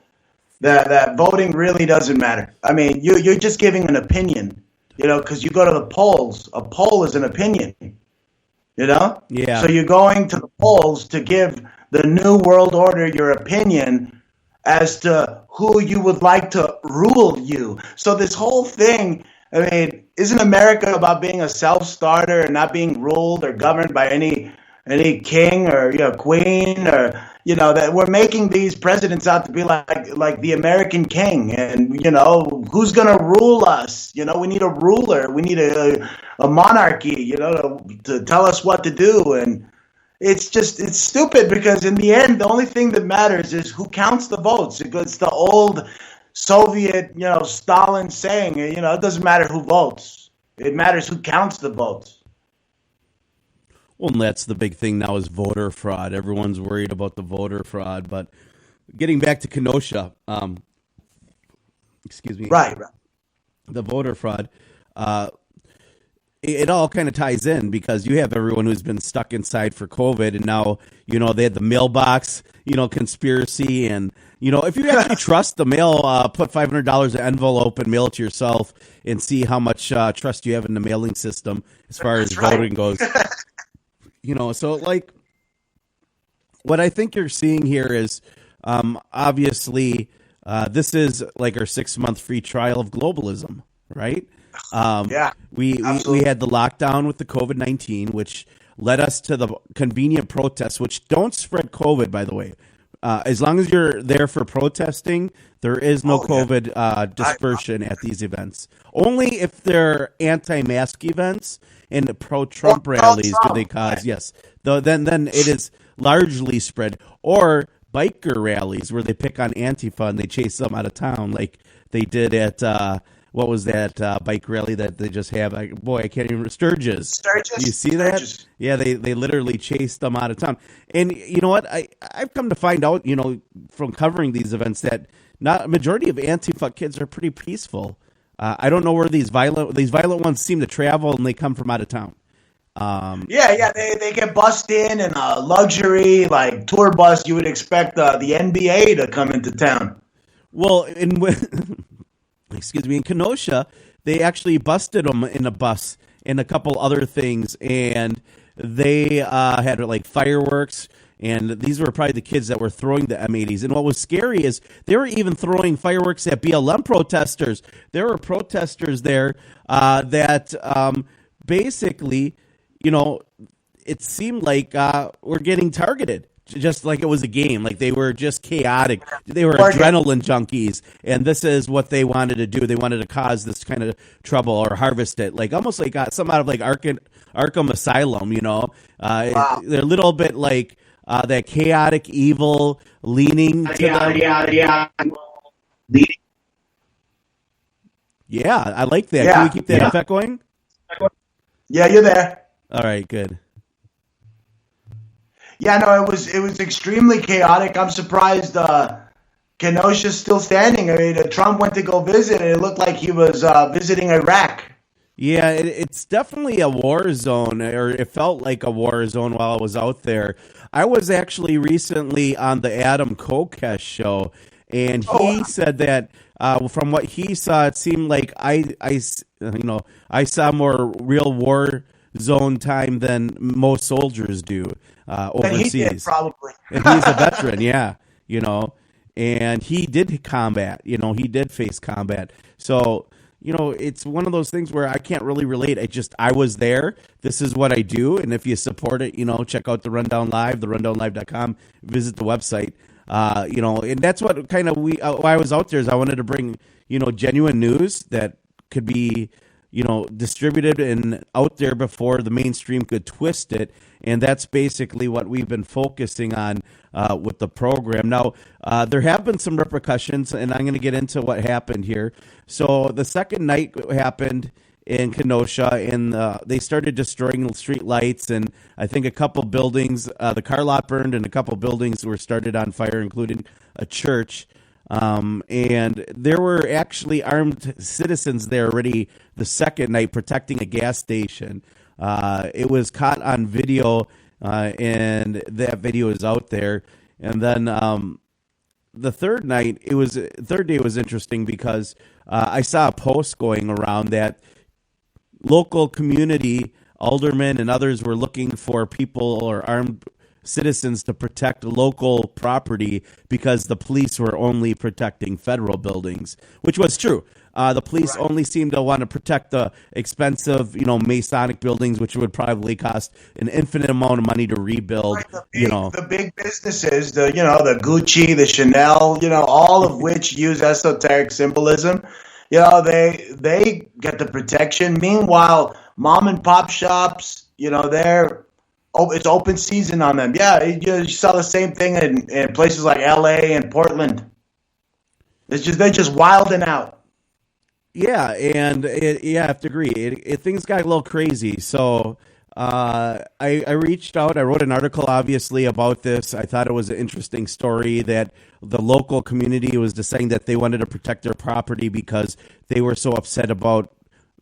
that voting really doesn't matter. I mean, you're just giving an opinion, because you go to the polls. A poll is an opinion, Yeah. So you're going to the polls to give the New World Order your opinion as to who you would like to rule you. So this whole thing, isn't America about being a self-starter and not being ruled or governed by any any king or queen or that we're making these presidents out to be like the American king, and who's gonna rule us? We need a ruler. We need a monarchy. To tell us what to do, and it's stupid because in the end, the only thing that matters is who counts the votes. It's the old Soviet, Stalin saying, it doesn't matter who votes. It matters who counts the votes. Well, and that's the big thing now is voter fraud. Everyone's worried about the voter fraud. But getting back to Kenosha, excuse me. Right. The voter fraud, it all kind of ties in because you have everyone who's been stuck inside for COVID, and now, they had the mailbox, conspiracy. And, if you actually trust the mail, put $500 in an envelope and mail it to yourself and see how much trust you have in the mailing system as far as voting goes. So like what I think you're seeing here is obviously this is like our 6-month free trial of globalism, right? We had the lockdown with the COVID-19, which led us to the convenient protests, which don't spread COVID, by the way. As long as you're there for protesting, there is no COVID dispersion at these events. Only if they're anti-mask events and pro-Trump rallies do they cause, yes. Then it is largely spread. Or biker rallies where they pick on Antifa and they chase them out of town like they did at, what was that bike rally that they just have? I can't even remember. Sturgis. Do you see that? Sturgis. Yeah, they literally chased them out of town. And you know what? I've come to find out, from covering these events that not a majority of Antifa kids are pretty peaceful. I don't know where these violent ones seem to travel, and they come from out of town. They get bussed in a luxury like tour bus. You would expect the NBA to come into town. Well, in Kenosha, they actually busted them in a bus and a couple other things, and they had like fireworks. And these were probably the kids that were throwing the M80s. And what was scary is they were even throwing fireworks at BLM protesters. There were protesters there that basically, it seemed like were getting targeted, just like it was a game. Like they were just chaotic. They were adrenaline junkies. And this is what they wanted to do. They wanted to cause this kind of trouble or harvest it. Like almost like something out of like Arkham Asylum, Wow. They're a little bit like... that chaotic, evil leaning to them. Yeah, I like that. Can we keep that effect going? Yeah, you're there. All right, good. Yeah, no, it was extremely chaotic. I'm surprised Kenosha's still standing. I mean, Trump went to go visit, and it looked like he was visiting Iraq. Yeah, it's definitely a war zone, or it felt like a war zone while I was out there. I was actually recently on the Adam Kokesh show, and he said that from what he saw, it seemed like I saw more real war zone time than most soldiers do overseas. He did, probably. And he's a veteran, and he did combat. He did face combat. So. It's one of those things where I can't really relate. I was there. This is what I do. And if you support it, check out the Rundown Live, therundownlive.com, visit the website. And that's what kind of why I was out there is I wanted to bring, genuine news that could be, distributed and out there before the mainstream could twist it. And that's basically what we've been focusing on with the program. Now, there have been some repercussions, and I'm going to get into what happened here. So the second night happened in Kenosha, and they started destroying street lights, and I think a couple buildings, the car lot burned, and a couple buildings were started on fire, including a church. And there were actually armed citizens there already the second night protecting a gas station. It was caught on video, and that video is out there. And then the third day was interesting because I saw a post going around that local community aldermen and others were looking for people or armed citizens to protect local property because the police were only protecting federal buildings, which was true. The police only seem to want to protect the expensive, Masonic buildings, which would probably cost an infinite amount of money to rebuild. The big businesses, the Gucci, the Chanel, all of which use esoteric symbolism. They get the protection. Meanwhile, mom and pop shops, it's open season on them. Yeah, you saw the same thing in places like L.A. and Portland. They're just wilding out. Yeah, and I have to agree. Things got a little crazy. So I reached out. I wrote an article, obviously, about this. I thought it was an interesting story that the local community was deciding that they wanted to protect their property because they were so upset about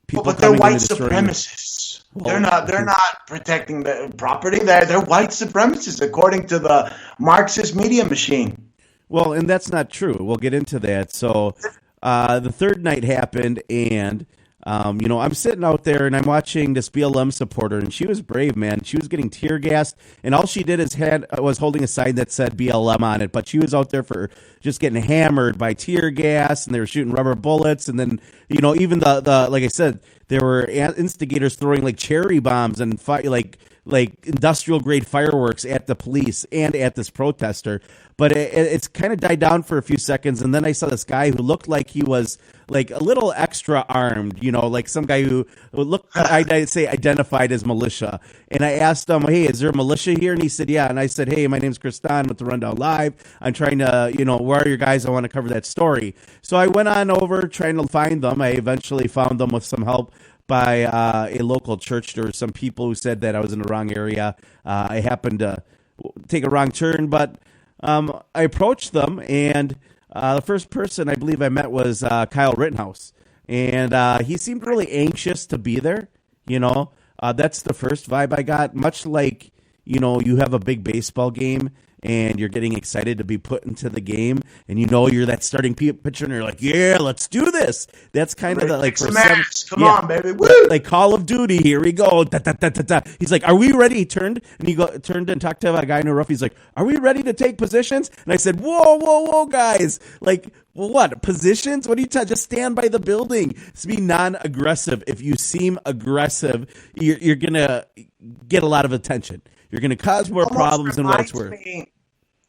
people but they're coming white in and destroying supremacists. They're not protecting the property. They're white supremacists, according to the Marxist media machine. Well, and that's not true. We'll get into that. So the third night happened, and I'm sitting out there and I'm watching this BLM supporter, and she was brave, man. She was getting tear gassed, and all she did was holding a sign that said BLM on it. But she was out there for just getting hammered by tear gas, and they were shooting rubber bullets, and then even the like I said, there were instigators throwing like cherry bombs and like industrial grade fireworks at the police and at this protester. But it's kind of died down for a few seconds, and then I saw this guy who looked like he was like a little extra armed, like some guy who looked, I'd say, identified as militia. And I asked him, "Hey, is there a militia here?" And he said, "Yeah." And I said, "Hey, my name's Kristan with the Rundown Live. I'm trying to, where are your guys? I want to cover that story." So I went on over trying to find them. I eventually found them with some help by a local church. There were some people who said that I was in the wrong area. I happened to take a wrong turn, but I approached them, and the first person I believe I met was Kyle Rittenhouse, and he seemed really anxious to be there. That's the first vibe I got, much like, you have a big baseball game and you're getting excited to be put into the game, and you're that starting pitcher, and you're like, yeah, let's do this. That's kind of like for some, come on, baby, woo! Like Call of Duty. Here we go. Da, da, da, da, da. He's like, "Are we ready?" He turned and talked to a guy in a roof. He's like, "Are we ready to take positions?" And I said, "Whoa, guys! Like, what positions? What are you just stand by the building? It's be non-aggressive. If you seem aggressive, you're gonna get a lot of attention. You're gonna cause more problems than what it's worth."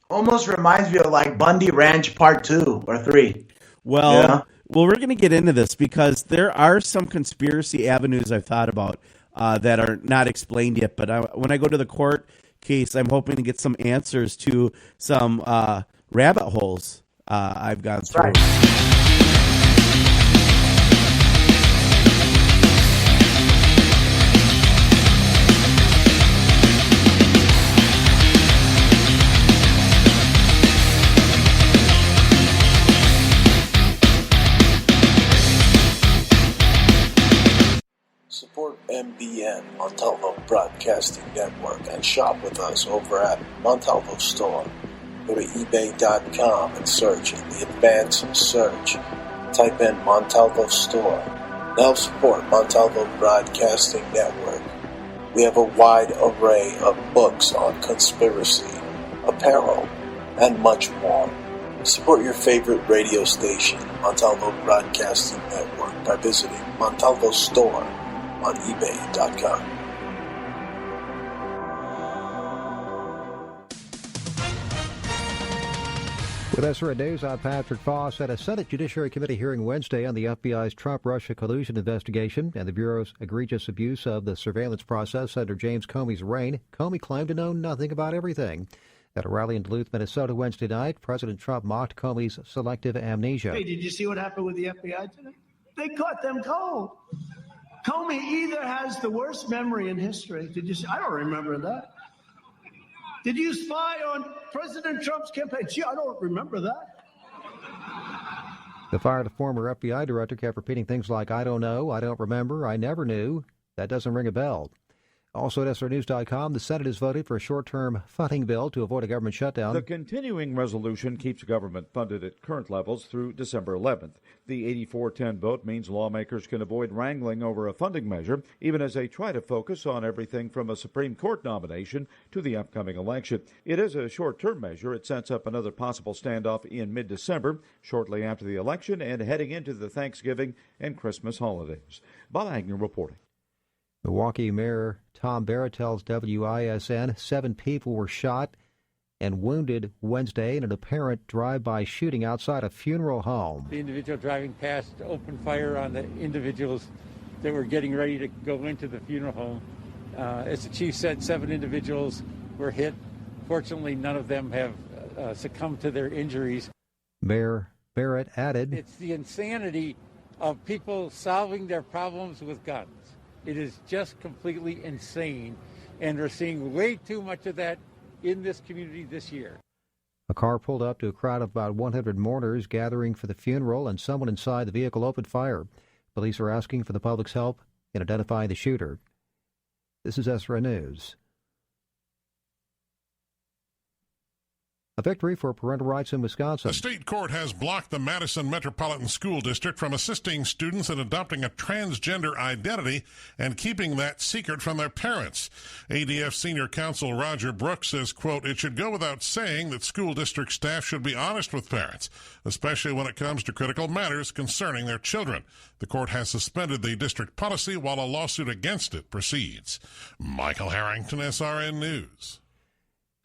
Almost reminds me of like Bundy Ranch Part 2 or 3. Well, we're going to get into this because there are some conspiracy avenues I've thought about that are not explained yet. But when I go to the court case, I'm hoping to get some answers to some rabbit holes I've gone through. Right. Support MBN, Montalvo Broadcasting Network, and shop with us over at Montalvo Store. Go to ebay.com and search in the advanced search. Type in Montalvo Store. Now support Montalvo Broadcasting Network. We have a wide array of books on conspiracy, apparel, and much more. Support your favorite radio station, Montalvo Broadcasting Network, by visiting Montalvo Store on ebay.com. With SRN News, I'm Patrick Foss. At a Senate Judiciary Committee hearing Wednesday on the FBI's Trump-Russia collusion investigation and the Bureau's egregious abuse of the surveillance process under James Comey's reign, Comey claimed to know nothing about everything. At a rally in Duluth, Minnesota Wednesday night, President Trump mocked Comey's selective amnesia. Hey, did you see what happened with the FBI today? They caught them cold. Comey either has the worst memory in history. Did you see? I don't remember that. Did you spy on President Trump's campaign? Gee, I don't remember that. The fired former FBI director kept repeating things like, "I don't know, I don't remember, I never knew." That doesn't ring a bell. Also at SRNews.com, the Senate has voted for a short-term funding bill to avoid a government shutdown. The continuing resolution keeps government funded at current levels through December 11th. The 84-10 vote means lawmakers can avoid wrangling over a funding measure, even as they try to focus on everything from a Supreme Court nomination to the upcoming election. It is a short-term measure. It sets up another possible standoff in mid-December, shortly after the election and heading into the Thanksgiving and Christmas holidays. Bob Agnew reporting. Milwaukee Mayor Tom Barrett tells WISN 7 people were shot and wounded Wednesday in an apparent drive-by shooting outside a funeral home. The individual driving past opened fire on the individuals that were getting ready to go into the funeral home. As the chief said, 7 individuals were hit. Fortunately, none of them have succumbed to their injuries. Mayor Barrett added, "It's the insanity of people solving their problems with guns. It is just completely insane, and we're seeing way too much of that in this community this year." A car pulled up to a crowd of about 100 mourners gathering for the funeral, and someone inside the vehicle opened fire. Police are asking for the public's help in identifying the shooter. This is SRN News. A victory for parental rights in Wisconsin. A state court has blocked the Madison Metropolitan School District from assisting students in adopting a transgender identity and keeping that secret from their parents. ADF Senior Counsel Roger Brooks says, quote, "It should go without saying that school district staff should be honest with parents, especially when it comes to critical matters concerning their children. The court has suspended the district policy while a lawsuit against it proceeds." Michael Harrington, SRN News.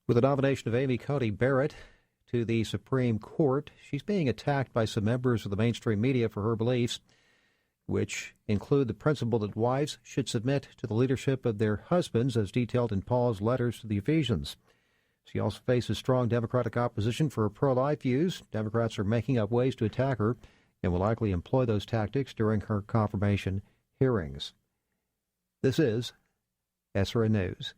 With the nomination of Amy Coney Barrett to the Supreme Court, she's being attacked by some members of the mainstream media for her beliefs, which include the principle that wives should submit to the leadership of their husbands, as detailed in Paul's letters to the Ephesians. She also faces strong Democratic opposition for her pro-life views. Democrats are making up ways to attack her and will likely employ those tactics during her confirmation hearings. This is SRN News.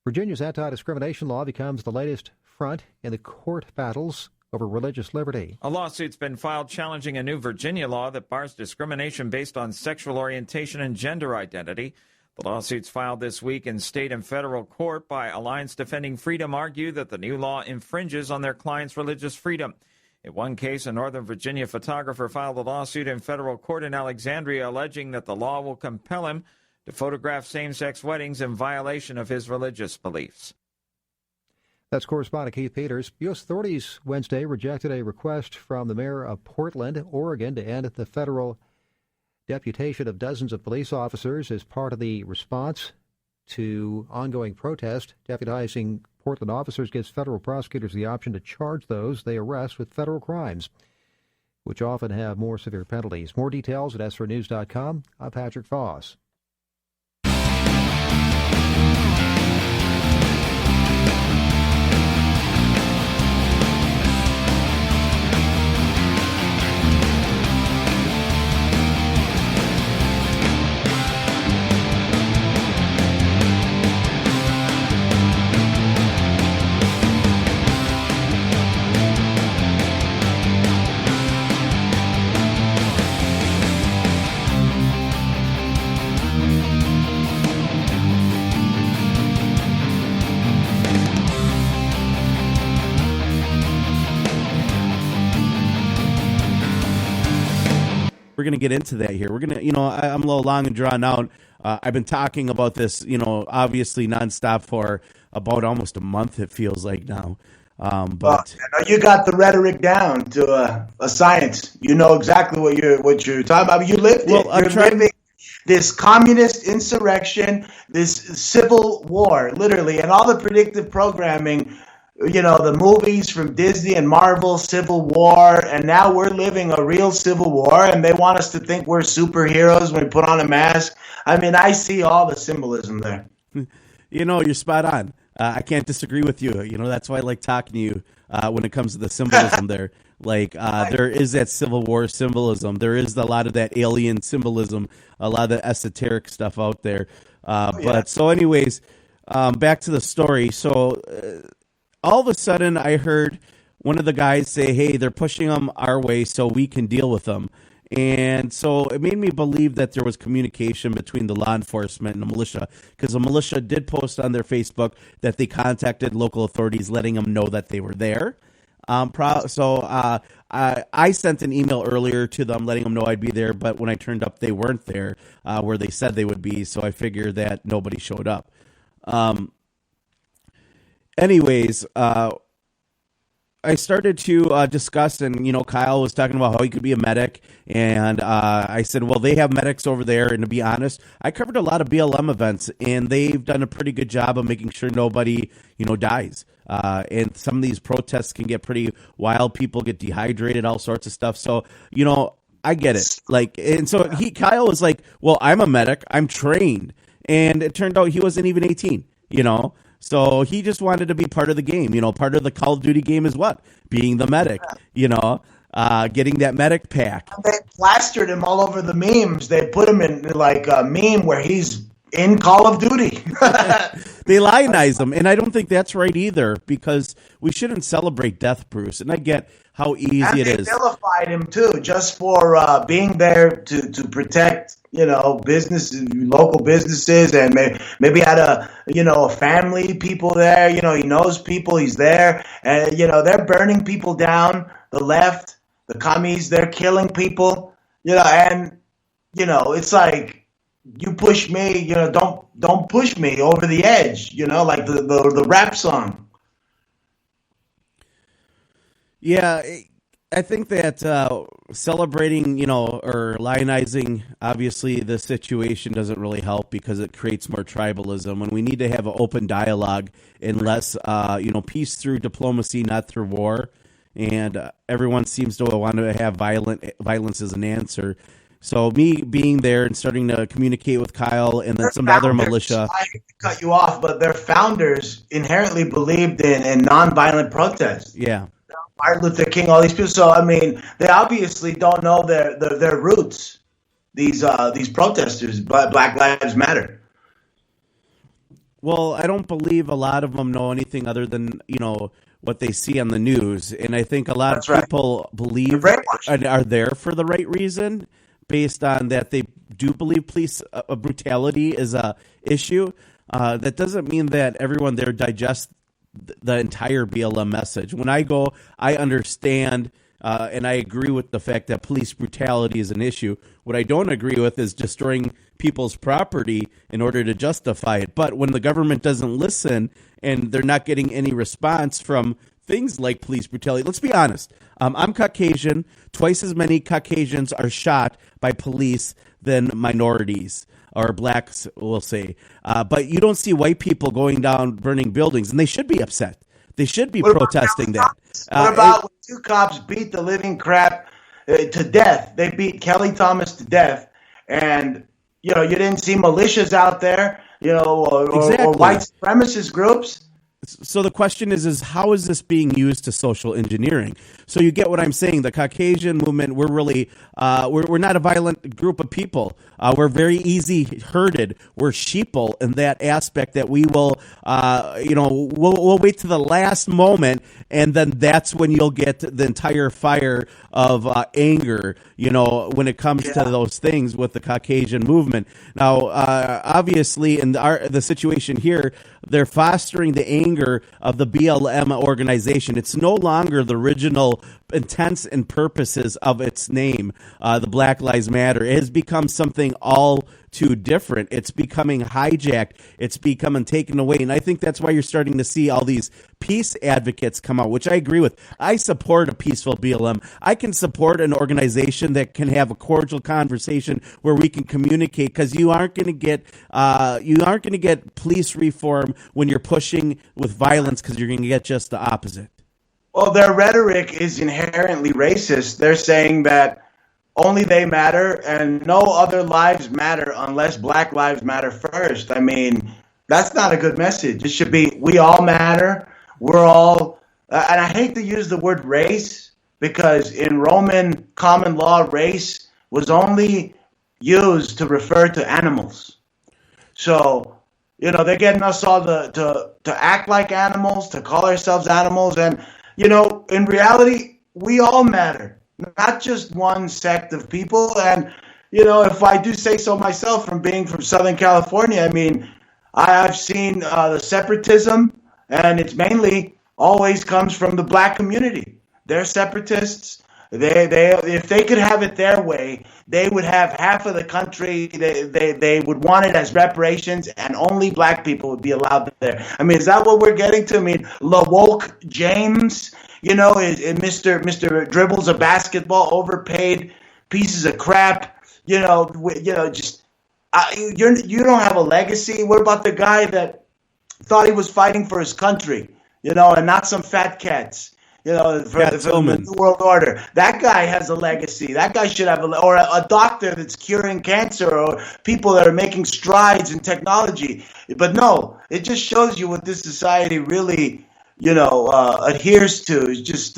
Virginia's anti-discrimination law becomes the latest front in the court battles over religious liberty. A lawsuit's been filed challenging a new Virginia law that bars discrimination based on sexual orientation and gender identity. The lawsuits filed this week in state and federal court by Alliance Defending Freedom argue that the new law infringes on their clients' religious freedom. In one case, a Northern Virginia photographer filed a lawsuit in federal court in Alexandria alleging that the law will compel him to photograph same-sex weddings in violation of his religious beliefs. That's correspondent Keith Peters. U.S. authorities Wednesday rejected a request from the mayor of Portland, Oregon, to end the federal deputation of dozens of police officers as part of the response to ongoing protest. Deputizing Portland officers gives federal prosecutors the option to charge those they arrest with federal crimes, which often have more severe penalties. More details at SRNews.com. I'm Patrick Foss. We're going to get into that here. We're going to, I'm a little long and drawn out. I've been talking about this, obviously nonstop for about almost a month, it feels like now. But you got the rhetoric down to a science. You know exactly what you're talking about. You lived it. You're living this communist insurrection, this civil war, literally, and all the predictive programming. The movies from Disney and Marvel, Civil War, and now we're living a real Civil War, and they want us to think we're superheroes when we put on a mask. I mean, I see all the symbolism there. You're spot on. I can't disagree with you. That's why I like talking to you when it comes to the symbolism there. There is that Civil War symbolism. There is a lot of that alien symbolism, a lot of the esoteric stuff out there. So anyways, back to the story. So all of a sudden I heard one of the guys say, hey, they're pushing them our way so we can deal with them. And so it made me believe that there was communication between the law enforcement and the militia, because the militia did post on their Facebook that they contacted local authorities letting them know that they were there. I sent an email earlier to them letting them know I'd be there, but when I turned up, they weren't there where they said they would be, so I figured that nobody showed up. Anyways, I started to discuss, and, Kyle was talking about how he could be a medic, and I said, well, they have medics over there, and to be honest, I covered a lot of BLM events, and they've done a pretty good job of making sure nobody, dies. And some of these protests can get pretty wild. People get dehydrated, all sorts of stuff. So, I get it. And so Kyle was like, well, I'm a medic. I'm trained. And it turned out he wasn't even 18, So he just wanted to be part of the game. Part of the Call of Duty game is what? Being the medic, getting that medic pack. They plastered him all over the memes. They put him in like a meme where he's in Call of Duty. They lionize him. And I don't think that's right either, because we shouldn't celebrate death, Bruce. And I get how easy it is. They vilified him too, just for being there to protect, businesses, local businesses, and maybe had a family, people there. He knows people. He's there, and they're burning people down. The left, the commies, they're killing people. And it's like, you push me, don't push me over the edge. Like the rap song. Yeah, I think that celebrating, or lionizing, obviously the situation doesn't really help because it creates more tribalism. And we need to have an open dialogue and less, peace through diplomacy, not through war. And everyone seems to want to have violence as an answer. So me being there and starting to communicate with Kyle and then some other militia. I hate to cut you off, but their founders inherently believed in nonviolent protest. Yeah. Martin Luther King, all these people. So they obviously don't know their roots. These protesters, but Black Lives Matter. Well, I don't believe a lot of them know anything other than what they see on the news, and I think a lot of people believe and are there for the right reason, based on that they do believe police brutality is a issue. That doesn't mean that everyone there digests the entire BLM message. When I go, I understand and I agree with the fact that police brutality is an issue. What I don't agree with is destroying people's property in order to justify it. But when the government doesn't listen and they're not getting any response from things like police brutality, let's be honest. I'm Caucasian. Twice as many Caucasians are shot by police than minorities. Or blacks, we'll say. But you don't see white people going down burning buildings, and they should be upset. They should be protesting that. What about when two cops beat the living crap to death? They beat Kelly Thomas to death, and you didn't see militias out there, or white supremacist groups. So the question is how is this being used to social engineering? So you get what I'm saying. The Caucasian movement, we're really, we're not a violent group of people. We're very easy herded. We're sheeple in that aspect that we will, we'll wait to the last moment, and then that's when you'll get the entire fire of anger, when it comes to those things with the Caucasian movement. Now, obviously, in the situation here, they're fostering the anger of the BLM organization. It's no longer the original intents and purposes of its name, the Black Lives Matter. It has become something all too different. It's becoming hijacked. It's becoming taken away. And I think that's why you're starting to see all these peace advocates come out, which I agree with. I support a peaceful BLM. I can support an organization that can have a cordial conversation where we can communicate, because you aren't going to get police reform when you're pushing with violence, because you're going to get just the opposite. Well, their rhetoric is inherently racist. They're saying that only they matter and no other lives matter unless Black lives matter first. I mean, that's not a good message. It should be, we all matter. We're all, and I hate to use the word race, because in Roman common law, race was only used to refer to animals. So, they're getting us all to act like animals, to call ourselves animals. And, in reality, we all matter. not just one sect of people. And, you know, if I do say so myself, from being from Southern California, I mean, I've seen the separatism, and it's mainly always comes from the black community. They're separatists. They if they could have it their way, they would have half of the country. They would want it as reparations, and only black people would be allowed there. I mean, is that what we're getting to? I mean, LaWoke James, you know, is Mr. Dribbles a basketball, overpaid pieces of crap. You know, just you don't have a legacy. What about the guy that thought he was fighting for his country? You know, and not some fat cats. You know, for the New World Order. That guy has a legacy. That guy should have or a doctor that's curing cancer, or people that are making strides in technology. But no, it just shows you what this society really, you know, adheres to. It's just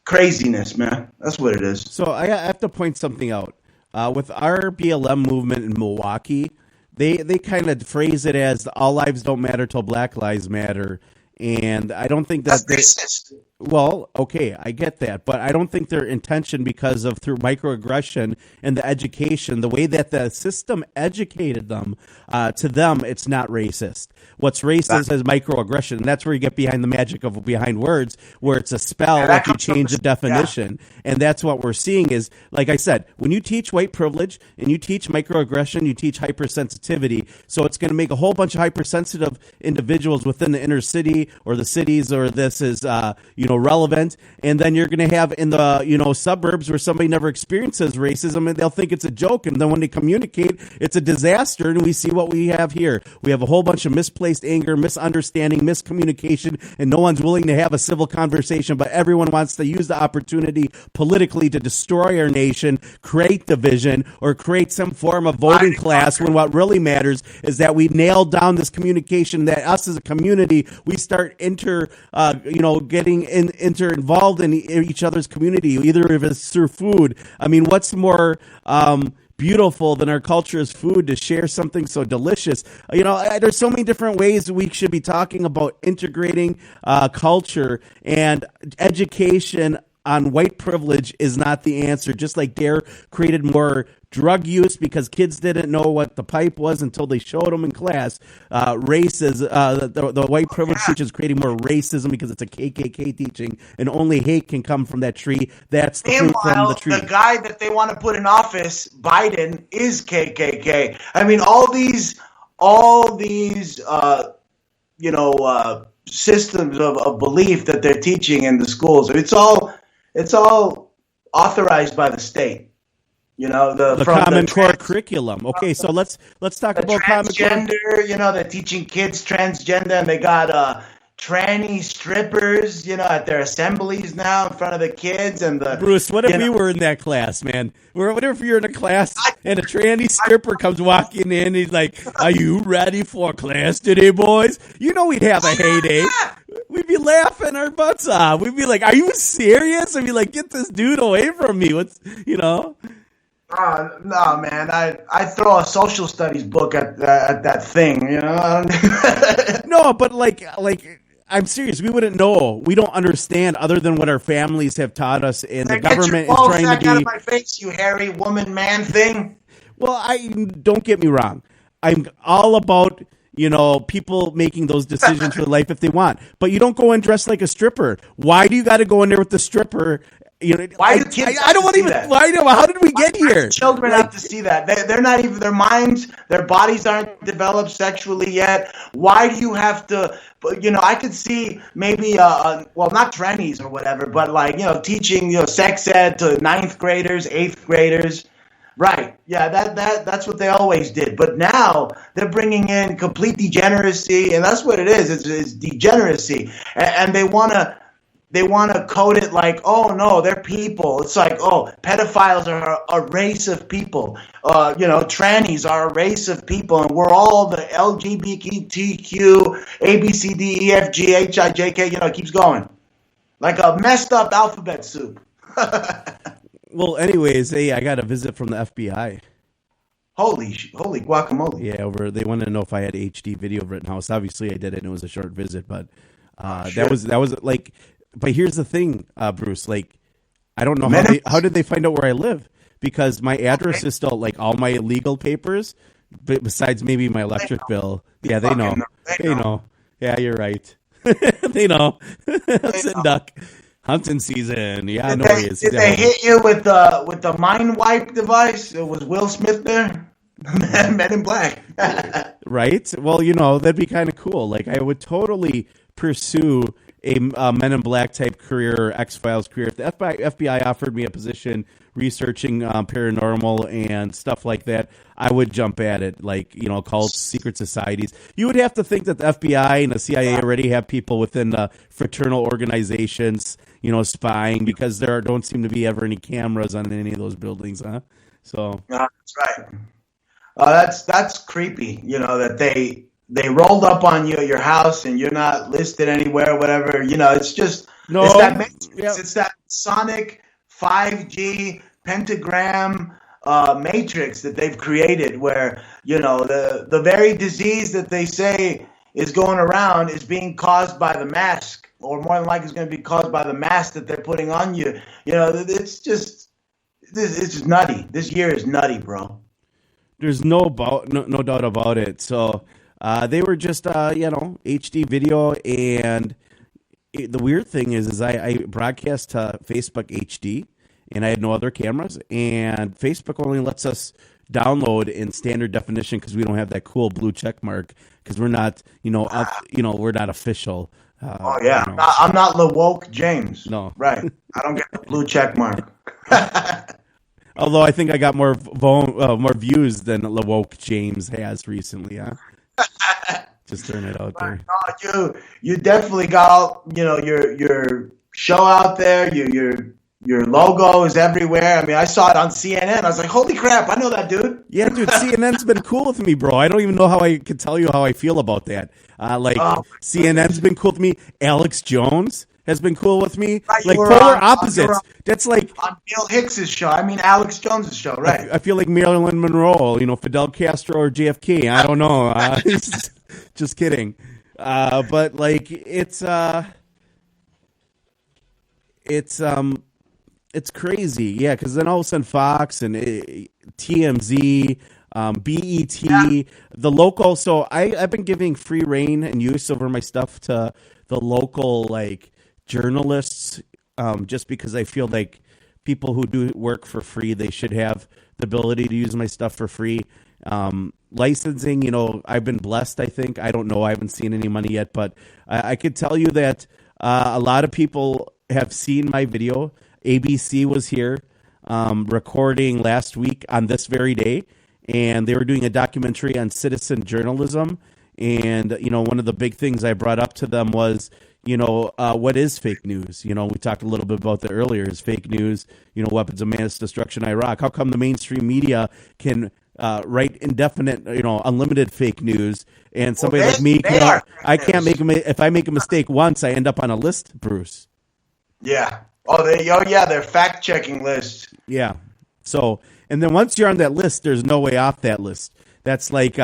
craziness, man. That's what it is. So I have to point something out. With our BLM movement in Milwaukee, they kind of phrase it as all lives don't matter till Black Lives Matter. And I don't think that's racist. Well, okay, I get that, but I don't think their intention, because of through microaggression and the education, the way that the system educated them, to them, it's not racist. What's racist is microaggression, and that's where you get behind the magic of behind words, where it's a spell that you change the definition. Yeah. And that's what we're seeing is, like I said, when you teach white privilege and you teach microaggression, you teach hypersensitivity. So it's going to make a whole bunch of hypersensitive individuals within the inner city or the cities, or this is, relevant. And then you're going to have in the, suburbs where somebody never experiences racism, and they'll think it's a joke. And then when they communicate, it's a disaster. And we see what we have here. We have a whole bunch of misplaced anger, misunderstanding, miscommunication, and no one's willing to have a civil conversation, but everyone wants to use the opportunity politically to destroy our nation, create division, or create some form of voting class, when what really matters is that we nail down this communication, that us as a community, we start getting involved in each other's community, either if it's through food. I mean, what's more beautiful than our culture is food, to share something so delicious. There's so many different ways we should be talking about integrating culture, and education on white privilege is not the answer. Just like DARE created more drug use because kids didn't know what the pipe was until they showed them in class. Race is the white privilege teaches creating more racism because it's a KKK teaching, and only hate can come from that tree. That's the fruit from the tree. The guy that they want to put in office, Biden, is KKK. I mean, all these systems of belief that they're teaching in the schools, it's all authorized by the state. The Common Core curriculum. Okay, so let's talk about transgender. They're teaching kids transgender, and they got tranny strippers, at their assemblies now in front of the kids. And Bruce, what if we were in that class, man? What if you're in a class and a tranny stripper comes walking in? He's like, "Are you ready for class today, boys?" We'd have a heyday. We'd be laughing our butts off. We'd be like, "Are you serious?" I'd be like, "Get this dude away from me!" No, man. I throw a social studies book at that thing. No, but like. I'm serious. We wouldn't know. We don't understand other than what our families have taught us, and the government is trying to be. Out of my face, you hairy woman man thing. Well, don't get me wrong. I'm all about people making those decisions for life if they want, but you don't go in dressed like a stripper. Why do you got to go in there with the stripper? Why do kids? I don't want to even. How did we get here? Children have to see that. They're not even. Their minds, their bodies aren't developed sexually yet. Why do you have to? I could see maybe not trannies or whatever, but teaching sex ed to 9th graders, 8th graders. Right. Yeah, that's what they always did. But now they're bringing in complete degeneracy, and that's what it is. It's degeneracy, and they want to code it like, oh no, they're people. It's like, oh, pedophiles are a race of people. Trannies are a race of people, and we're all the LGBTQ, ABCDEFGHIJK. It keeps going, like a messed up alphabet soup. Well, anyways, hey, I got a visit from the FBI. Holy guacamole! Yeah, they wanted to know if I had HD video of Rittenhouse. Obviously, I did it. And it was a short visit, but that was like. But here's the thing, Bruce. Like, I don't know how did they find out where I live, because my address is still like all my legal papers, but besides maybe my electric bill. Yeah, they know. They know. Yeah, you're right. They know. Sitting duck. Hunting season. Yeah, Did they hit you with the mind wipe device? It was Will Smith there. Men in Black. Right? Well, that'd be kind of cool. Like, I would totally pursue a Men in Black type career, X-Files career. If the FBI offered me a position researching paranormal and stuff like that, I would jump at it. Like, cults, secret societies. You would have to think that the FBI and the CIA already have people within fraternal organizations, spying, because there don't seem to be ever any cameras on any of those buildings, huh? So that's right. That's creepy. That they rolled up on you at your house and you're not listed anywhere, whatever. It's just it's that sonic 5G pentagram matrix that they've created, where the very disease that they say is going around is being caused by the mask, or more than likely is going to be caused by the mask that they're putting on you. It's just nutty. This year is nutty, bro. There's no doubt about it. So they were just HD video, and the weird thing is I broadcast to Facebook HD, and I had no other cameras, and Facebook only lets us download in standard definition because we don't have that cool blue check mark, because we're not we're not official. I'm not LaWoke James. No, right. I don't get the blue check mark. Although I think I got more views than LaWoke James has recently, huh? Just throwing it out there. No, you definitely got your show out there. Your logo is everywhere. I mean, I saw it on CNN. I was like, holy crap, I know that dude. Yeah, dude, CNN's been cool with me, bro. I don't even know how I can tell you how I feel about that. CNN's been cool with me. Alex Jones has been cool with me. Like, polar opposites. That's like on Bill Hicks's show. I mean, Alex Jones's show, right? I feel like Marilyn Monroe, Fidel Castro or JFK. I don't know. Just kidding. But like, it's crazy. Yeah, because then all of a sudden Fox and TMZ, BET, the local. So I've been giving free reign and use over my stuff to the local journalists, just because I feel like people who do work for free, they should have the ability to use my stuff for free. Licensing, I've been blessed, I think. I don't know. I haven't seen any money yet, but I could tell you that a lot of people have seen my video. ABC was here recording last week on this very day, and they were doing a documentary on citizen journalism. And, one of the big things I brought up to them was, what is fake news? We talked a little bit about that earlier. Is fake news, weapons of mass destruction in Iraq? How come the mainstream media can write indefinite, unlimited fake news, and somebody like me, I can't make if I make a mistake once, I end up on a list, Bruce. Yeah. They're fact checking lists. Yeah. So, and then once you're on that list, there's no way off that list. That's like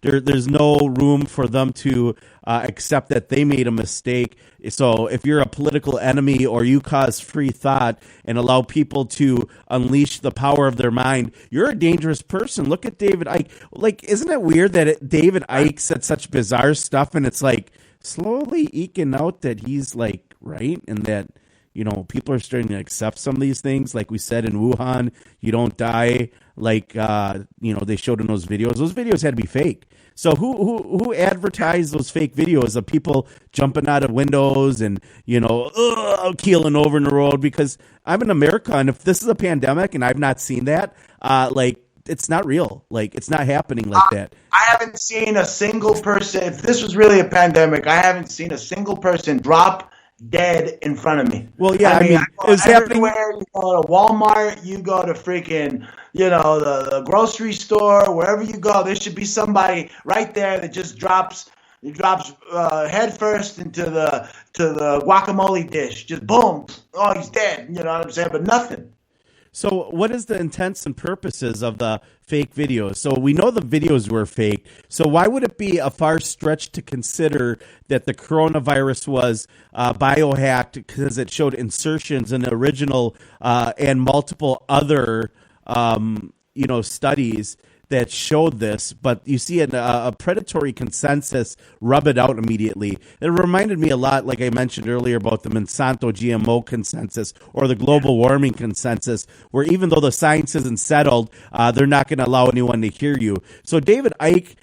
there's no room for them to accept that they made a mistake. So if you're a political enemy or you cause free thought and allow people to unleash the power of their mind, you're a dangerous person. Look at David Icke. Like, isn't it weird that David Icke said such bizarre stuff, and it's like slowly eking out that he's like right, and that people are starting to accept some of these things. Like we said in Wuhan, you don't die. Like, they showed in those videos. Those videos had to be fake. So who advertised those fake videos of people jumping out of windows and, keeling over in the road? Because I'm in America, and if this is a pandemic and I've not seen that, it's not real. Like, it's not happening like that. I haven't seen a single person. If this was really a pandemic, I haven't seen a single person drop dead in front of me. Well, yeah, I mean it's everywhere. You go to Walmart, you go to freaking, the grocery store, wherever you go, there should be somebody right there that just drops head first into the guacamole dish. Just boom. Oh, he's dead. You know what I'm saying? But nothing. So what is the intents and purposes of the fake videos? So we know the videos were fake. So why would it be a far stretch to consider that the coronavirus was biohacked because it showed insertions in the original and multiple other studies that showed this, but you see a predatory consensus rub it out immediately. It reminded me a lot, like I mentioned earlier, about the Monsanto GMO consensus or the global warming consensus, where even though the science isn't settled, they're not going to allow anyone to hear you. So David Icke,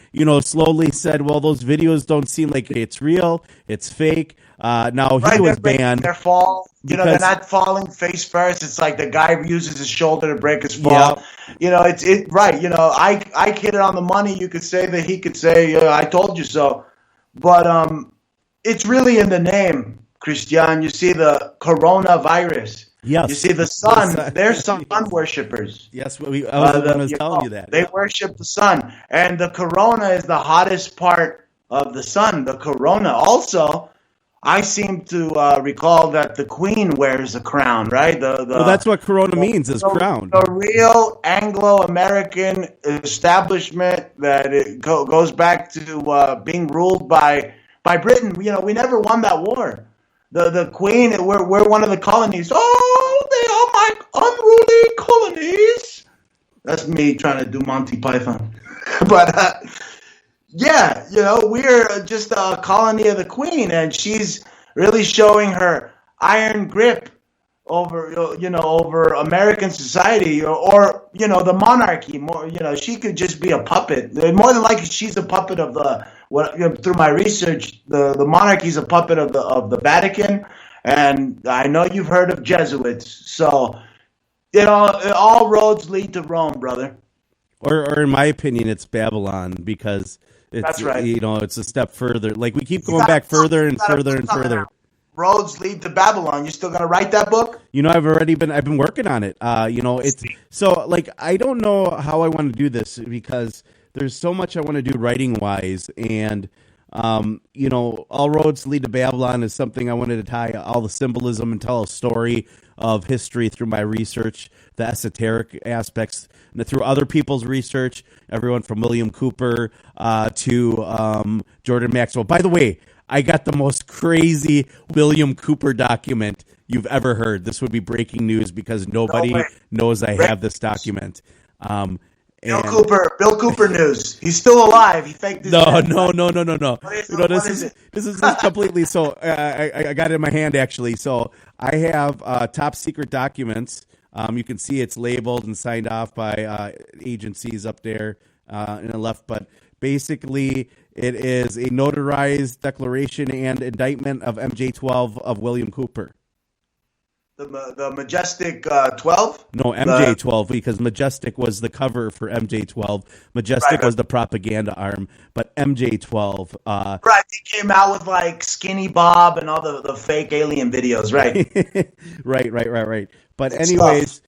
slowly said, well, those videos don't seem like it's real, it's fake. Now he was banned. Their fall. They're not falling face first. It's like the guy uses his shoulder to break his fall. Yep. I hit it on the money. You could say that he could say, I told you so. But it's really in the name, Christian. You see the coronavirus. Yes. You see the sun. They're sun worshippers. Yes, I was the one who was telling you that. They worship the sun. And the corona is the hottest part of the sun, the corona. Also, I seem to recall that the Queen wears a crown, right? Well, that's what corona means, is crown. The real Anglo-American establishment that it goes back to being ruled by Britain. We never won that war. The Queen, we're one of the colonies. Oh, they are my unruly colonies. That's me trying to do Monty Python. But we're just a colony of the Queen, and she's really showing her iron grip over American society or the monarchy. More, she could just be a puppet. More than likely, she's a puppet of through my research, the monarchy is a puppet of the Vatican, and I know you've heard of Jesuits. So, all roads lead to Rome, brother. Or in my opinion, it's Babylon, because that's right. It's a step further. Like, we keep going back further and further and further. Roads lead to Babylon. You still gonna write that book? I've been working on it. It's so, like, I don't know how I want to do this, because there's so much I want to do writing wise, and all roads lead to Babylon is something I wanted to tie all the symbolism and tell a story of history through my research, the esoteric aspects, and through other people's research, everyone from William Cooper to Jordan Maxwell. By the way, I got the most crazy William Cooper document you've ever heard. This would be breaking news, because nobody knows I have this document. Bill Cooper news. He's still alive. He faked his death. No. This is just completely. So I got it in my hand, actually. So I have top secret documents. You can see it's labeled and signed off by agencies up there in the left. But basically, it is a notarized declaration and indictment of MJ-12 of William Cooper. The Majestic 12? No, MJ-12, because Majestic was the cover for MJ-12. Majestic was the propaganda arm, but MJ-12... right, he came out with, like, Skinny Bob and all the fake alien videos, right? Right. But anyways,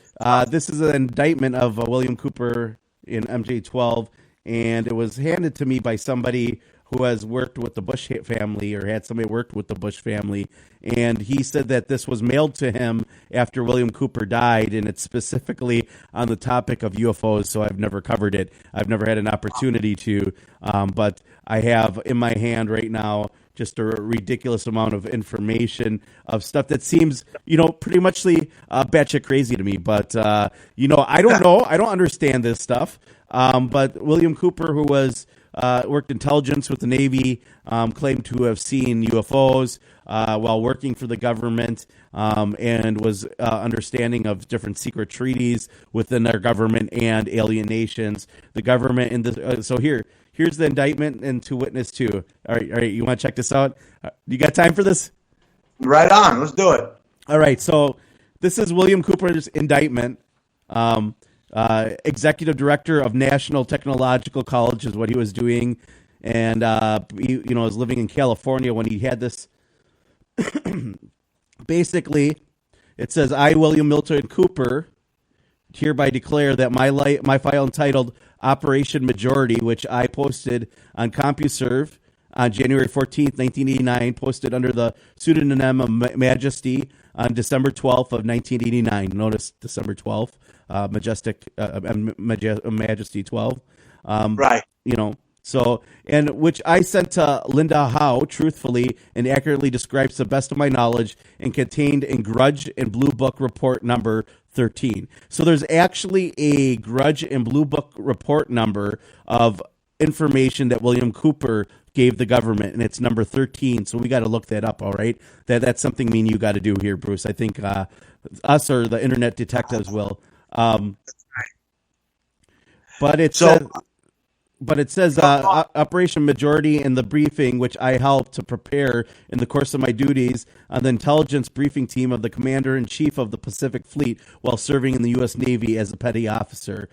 this is an indictment of William Cooper in MJ-12, and it was handed to me by somebody who has worked with the Bush family, or had somebody worked with the Bush family, and he said that this was mailed to him after William Cooper died, and it's specifically on the topic of UFOs, so I've never covered it. I've never had an opportunity to, but I have in my hand right now just a ridiculous amount of information of stuff that seems, pretty much batshit crazy to me, but, I don't know. I don't understand this stuff, but William Cooper, who was... worked intelligence with the Navy, claimed to have seen UFOs while working for the government, and was understanding of different secret treaties within their government and alien nations. The government in this. So here's the indictment and to witness to. All right. You want to check this out? You got time for this? Right on. Let's do it. All right. So this is William Cooper's indictment. Executive director of National Technological College is what he was doing, and he was living in California when he had this. Basically, it says, "I, William Milton Cooper, hereby declare that my file entitled Operation Majority, which I posted on CompuServe on January 14th, 1989, posted under the pseudonym of Majesty on December 12th of 1989. Notice December 12th, Majesty 12. Right. So, and which I sent to Linda Howe, truthfully and accurately describes to the best of my knowledge and contained in Grudge and Blue Book report number 13. So there's actually a Grudge and Blue Book report number of information that William Cooper gave the government, and it's number 13. So we got to look that up. All right. That's something me and you got to do here, Bruce. I think us or the internet detectives will. But it's But it says Operation Majority in the briefing, which I helped to prepare in the course of my duties on the intelligence briefing team of the Commander-in-Chief of the Pacific Fleet while serving in the U.S. Navy as a petty officer.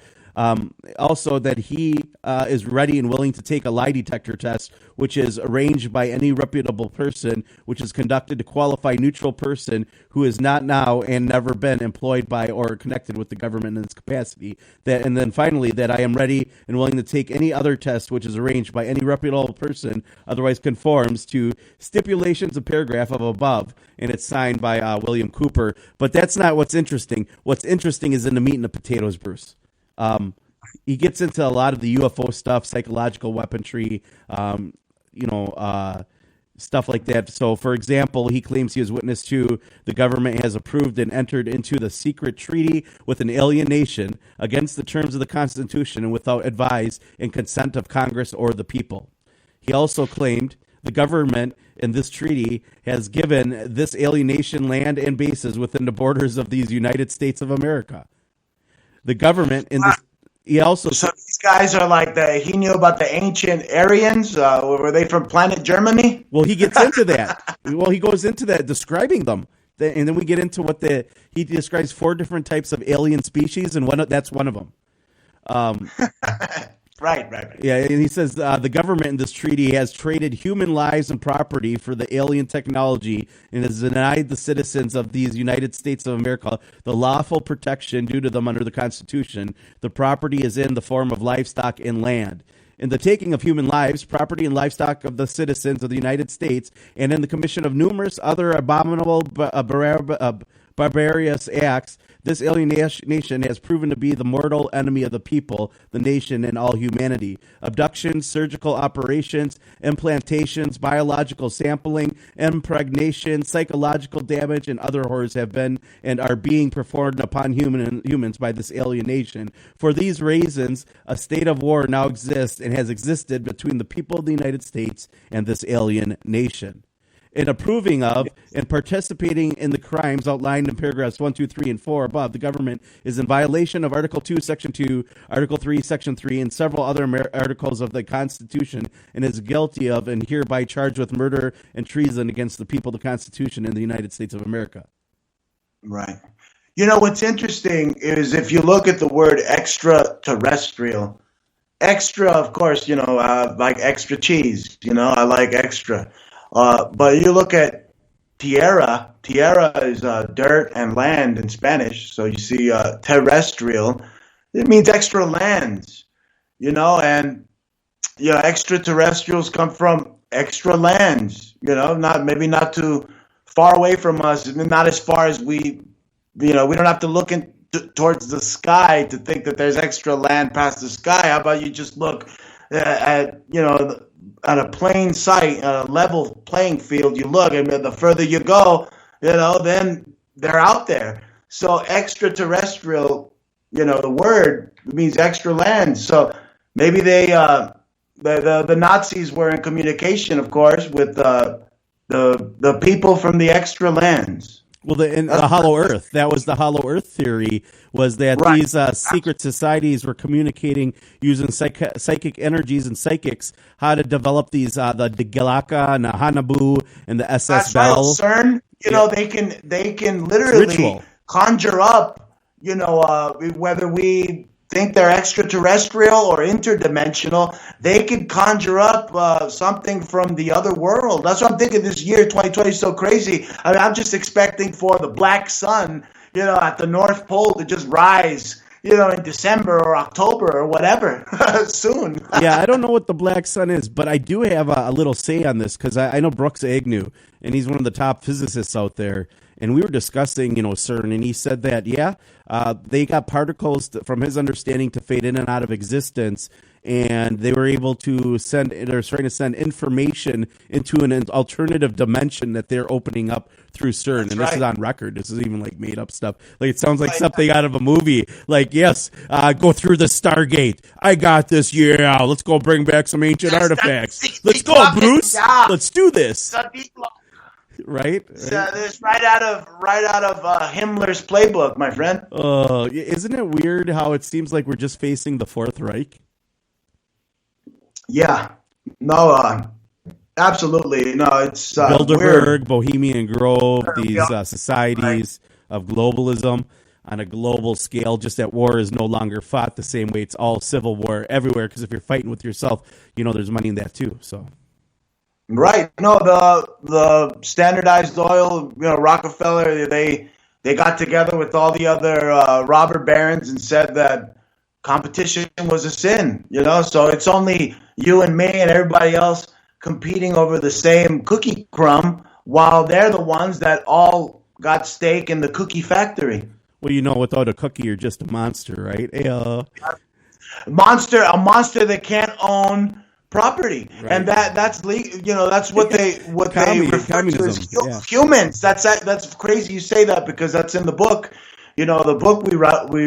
Also, that he is ready and willing to take a lie detector test, which is arranged by any reputable person, which is conducted to qualify neutral person who is not now and never been employed by or connected with the government in its capacity. And then finally, that I am ready and willing to take any other test, which is arranged by any reputable person, otherwise conforms to stipulations of paragraph of above, and it's signed by William Cooper. But that's not what's interesting. What's interesting is in the meat and the potatoes, Bruce. He gets into a lot of the UFO stuff, psychological weaponry, stuff like that. So, for example, he claims he has witness to the government has approved and entered into the secret treaty with an alien nation against the terms of the Constitution and without advice and consent of Congress or the people. He also claimed the government in this treaty has given this alien nation land and bases within the borders of these United States of America. The government in this, he also. So these guys are like he knew about the ancient Aryans. Were they from planet Germany? Well, he gets into that. He goes into that, describing them, and then we get into he describes 4 different types of alien species, and that's one of them. Right. Yeah, and he says the government in this treaty has traded human lives and property for the alien technology and has denied the citizens of these United States of America the lawful protection due to them under the Constitution. The property is in the form of livestock and land. In the taking of human lives, property, and livestock of the citizens of the United States, and in the commission of numerous other abominable barbarous acts, this alien nation has proven to be the mortal enemy of the people, the nation, and all humanity. Abductions, surgical operations, implantations, biological sampling, impregnation, psychological damage, and other horrors have been and are being performed upon humans by this alien nation. For these reasons, a state of war now exists and has existed between the people of the United States and this alien nation. In approving of and participating in the crimes outlined in paragraphs 1, 2, 3, and 4 above, the government is in violation of Article 2, Section 2, Article 3, Section 3, and several other articles of the Constitution, and is guilty of and hereby charged with murder and treason against the people, the Constitution, and the United States of America. Right. What's interesting is if you look at the word extraterrestrial, extra, of course, like extra cheese, I like extra. But you look at tierra is dirt and land in Spanish. So you see terrestrial, it means extra lands, and extraterrestrials come from extra lands, not too far away from us, not as far as we don't have to look towards the sky to think that there's extra land past the sky. How about you just look at a plain sight, a level playing field, you look, and the further you go, then they're out there. So extraterrestrial, the word means extra land. So maybe the Nazis were in communication, of course, with the people from the extra lands. Well, the Hollow Earth, that was the Hollow Earth theory, was that these secret societies were communicating using psychic energies and psychics, how to develop these, the Galaka and the Hanabu and the SS Bell. CERN, they can literally conjure up, whether we think they're extraterrestrial or interdimensional, they could conjure up something from the other world. That's what I'm thinking. This year, 2020, is so crazy. I'm just expecting for the black sun, at the North Pole to just rise, in December or October or whatever soon. Yeah, I don't know what the black sun is, but I do have a little say on this because I know Brooks Agnew, and he's one of the top physicists out there. And we were discussing, CERN, and he said that, they got particles from his understanding to fade in and out of existence, and they were able to they're starting to send information into an alternative dimension that they're opening up through CERN. That's and this is on record. This is even like made up stuff. Like it sounds like something out of a movie. Like, yes, go through the Stargate. I got this. Yeah, let's go bring back some ancient artifacts. Let's go, Bruce. Let's do this. Right? It's right out of Himmler's playbook, my friend. Isn't it weird how it seems like we're just facing the Fourth Reich? Yeah. No, absolutely. No, it's Bilderberg, weird. Bohemian Grove, these societies of globalism on a global scale, just that war is no longer fought the same way. It's all civil war everywhere, because if you're fighting with yourself, there's money in that too. So. Right. No, the Standardized Oil, Rockefeller, they got together with all the other robber barons and said that competition was a sin, so it's only you and me and everybody else competing over the same cookie crumb while they're the ones that all got stake in the cookie factory. Well, without a cookie, you're just a monster, right? A monster that can't own property, right. And that's that's what they refer to as humans. That's crazy you say that, because that's in the book. The book we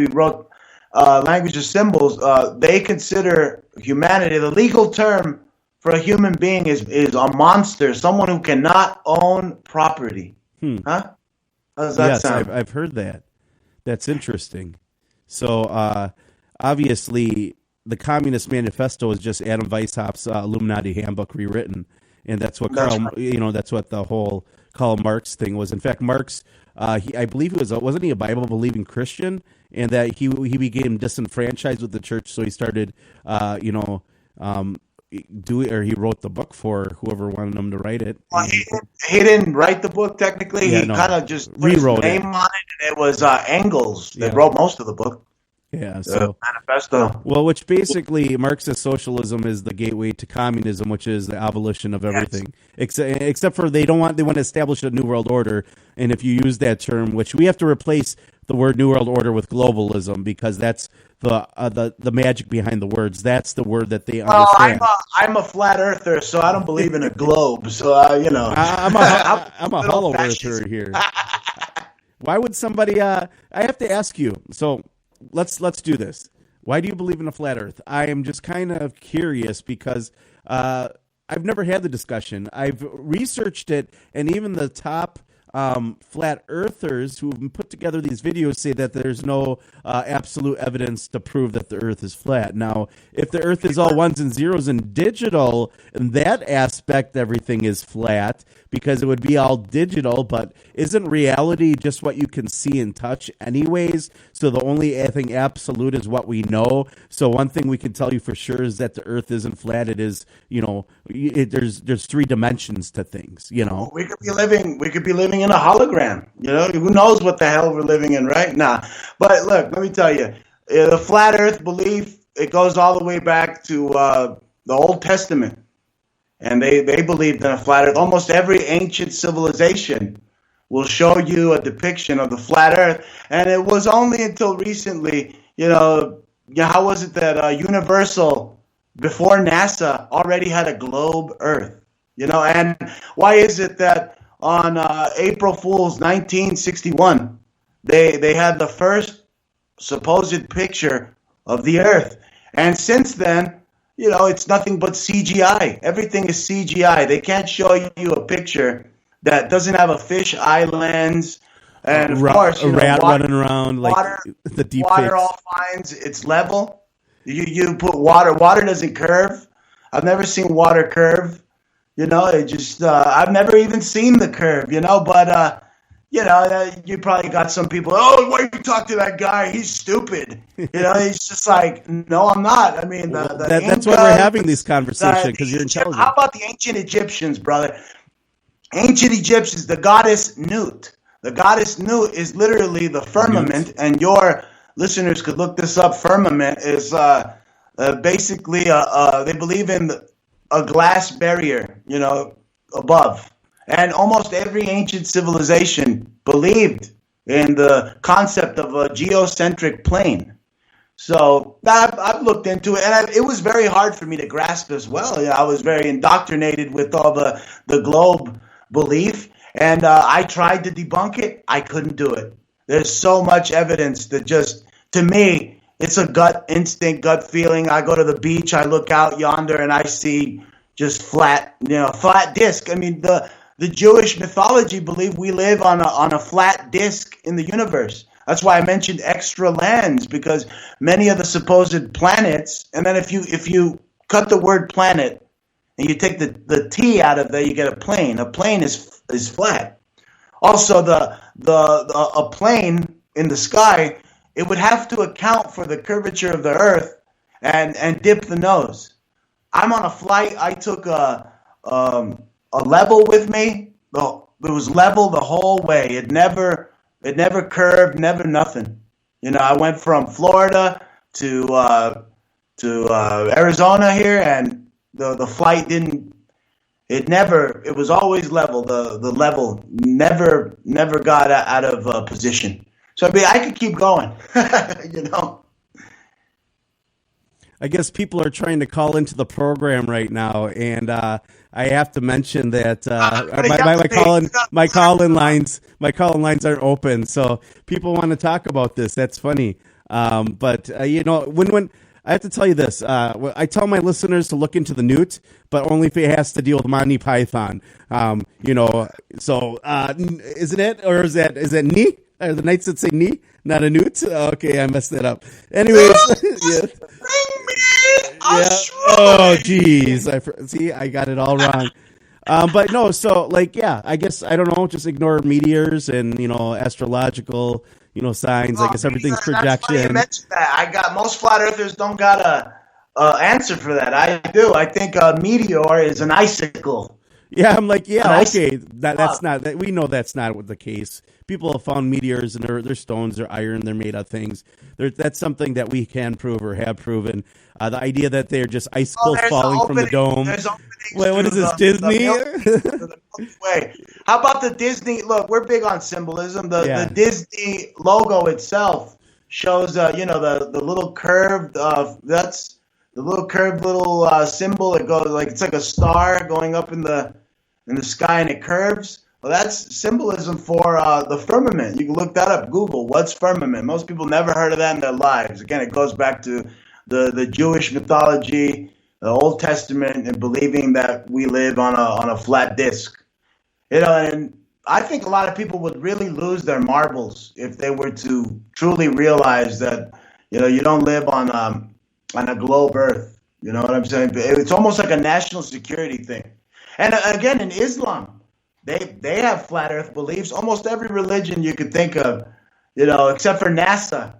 wrote, Language of Symbols. They consider humanity, the legal term for a human being is a monster, someone who cannot own property. Huh? How does that sound? I've heard that. That's interesting. So obviously, the Communist Manifesto is just Adam Weishaupt's Illuminati handbook rewritten, and that's what that's what the whole Karl Marx thing was. In fact, Marx, I believe wasn't he a Bible believing Christian, and that he became disenfranchised with the church, so he started he wrote the book for whoever wanted him to write it. Well, he didn't write the book technically. He kind of just rewrote his name on it, and it was Engels that wrote most of the book. Yeah, so manifesto. Well, which basically Marxist socialism is the gateway to communism, which is the abolition of everything, except for they want to establish a new world order. And if you use that term, which we have to replace the word new world order with globalism, because that's the magic behind the words. That's the word that they understand. I'm a flat earther, so I don't believe in a globe. So I'm a hollow earther here. Why would somebody? I have to ask you. So. Let's do this. Why do you believe in a flat earth? I am just kind of curious because I've never had the discussion. I've researched it, and even the top flat earthers who have put together these videos say that there's no absolute evidence to prove that the earth is flat. Now, if the earth is all ones and zeros and digital, in that aspect, everything is flat because it would be all digital, but isn't reality just what you can see and touch anyways? So the only thing absolute is what we know. So one thing we can tell you for sure is that the earth isn't flat. It is, there's three dimensions to things, We could be living in a hologram, who knows what the hell we're living in right now. But look, let me tell you, the flat earth belief, it goes all the way back to the Old Testament. And they believed in a flat earth. Almost every ancient civilization will show you a depiction of the flat earth. And it was only until recently, how was it that Universal, before NASA, already had a globe earth? And why is it that on April Fool's 1961, they had the first supposed picture of the earth? And since then, it's nothing but CGI. Everything is CGI. They can't show you a picture that doesn't have a fish eye lens. And of course, a rat running around, like the deep water all finds its level. You put water. Water doesn't curve. I've never seen water curve. It just I've never even seen the curve. But you probably got some people. Oh, why you talk to that guy? He's stupid. He's just like, no, I'm not. I mean, that's why we're having these conversations, because you're intelligent. How about the ancient Egyptians, brother? Ancient Egyptians, the goddess Nut. The goddess Nut is literally the firmament, and you're listeners could look this up. Firmament is basically they believe in a glass barrier, above. And almost every ancient civilization believed in the concept of a geocentric plane. So I've looked into it, and it was very hard for me to grasp as well. I was very indoctrinated with all the globe belief, and I tried to debunk it. I couldn't do it. There's so much evidence that just, to me, it's a gut instinct, gut feeling. I go to the beach, I look out yonder, and I see just flat disc. I mean, the Jewish mythology believe we live on a flat disc in the universe. That's why I mentioned extra lands, because many of the supposed planets, and then if you cut the word planet and you take the T out of there, you get a plane. A plane is flat. Also, a plane in the sky, it would have to account for the curvature of the Earth and dip the nose. I'm on a flight. I took a level with me. It was level the whole way. It never curved, never nothing. I went from Florida to Arizona here, and the flight didn't. It was always level. The level never got out of position. So I could keep going. I guess people are trying to call into the program right now, and I have to mention that my call-in lines aren't open, so people want to talk about this. That's funny, but when I have to tell you this, I tell my listeners to look into the Newt, but only if it has to deal with Monty Python. So isn't it, or is that knee? Are the Knights that say knee, not a Newt? Okay, I messed that up. Anyways, yeah. Yeah. Oh, geez. I got it all wrong. But no, so I guess, I don't know, just ignore meteors and, astrological, signs. I guess everything's projection. I got, most flat earthers don't got a answer for that. I do. I think a meteor is an icicle. Yeah, I'm like, okay, that's not that. We know that's not the case. People have found meteors, and they're stones, they're iron, they're made of things. That's something that we can prove or have proven. The idea that they're just icicles falling from the dome. Wait, what is this, Disney? Wait, how about the Disney? Look, we're big on symbolism. The Disney logo itself shows, the little curved. That's the little curved symbol. It goes it's like a star going up in the sky, and it curves. Well, that's symbolism for the firmament. You can look that up. Google, what's firmament? Most people never heard of that in their lives. Again, it goes back to the Jewish mythology, the Old Testament, and believing that we live on a flat disc. And I think a lot of people would really lose their marbles if they were to truly realize that you don't live on a globe Earth. You know what I'm saying? It's almost like a national security thing. And again, in Islam, they have flat Earth beliefs. Almost every religion you could think of, except for NASA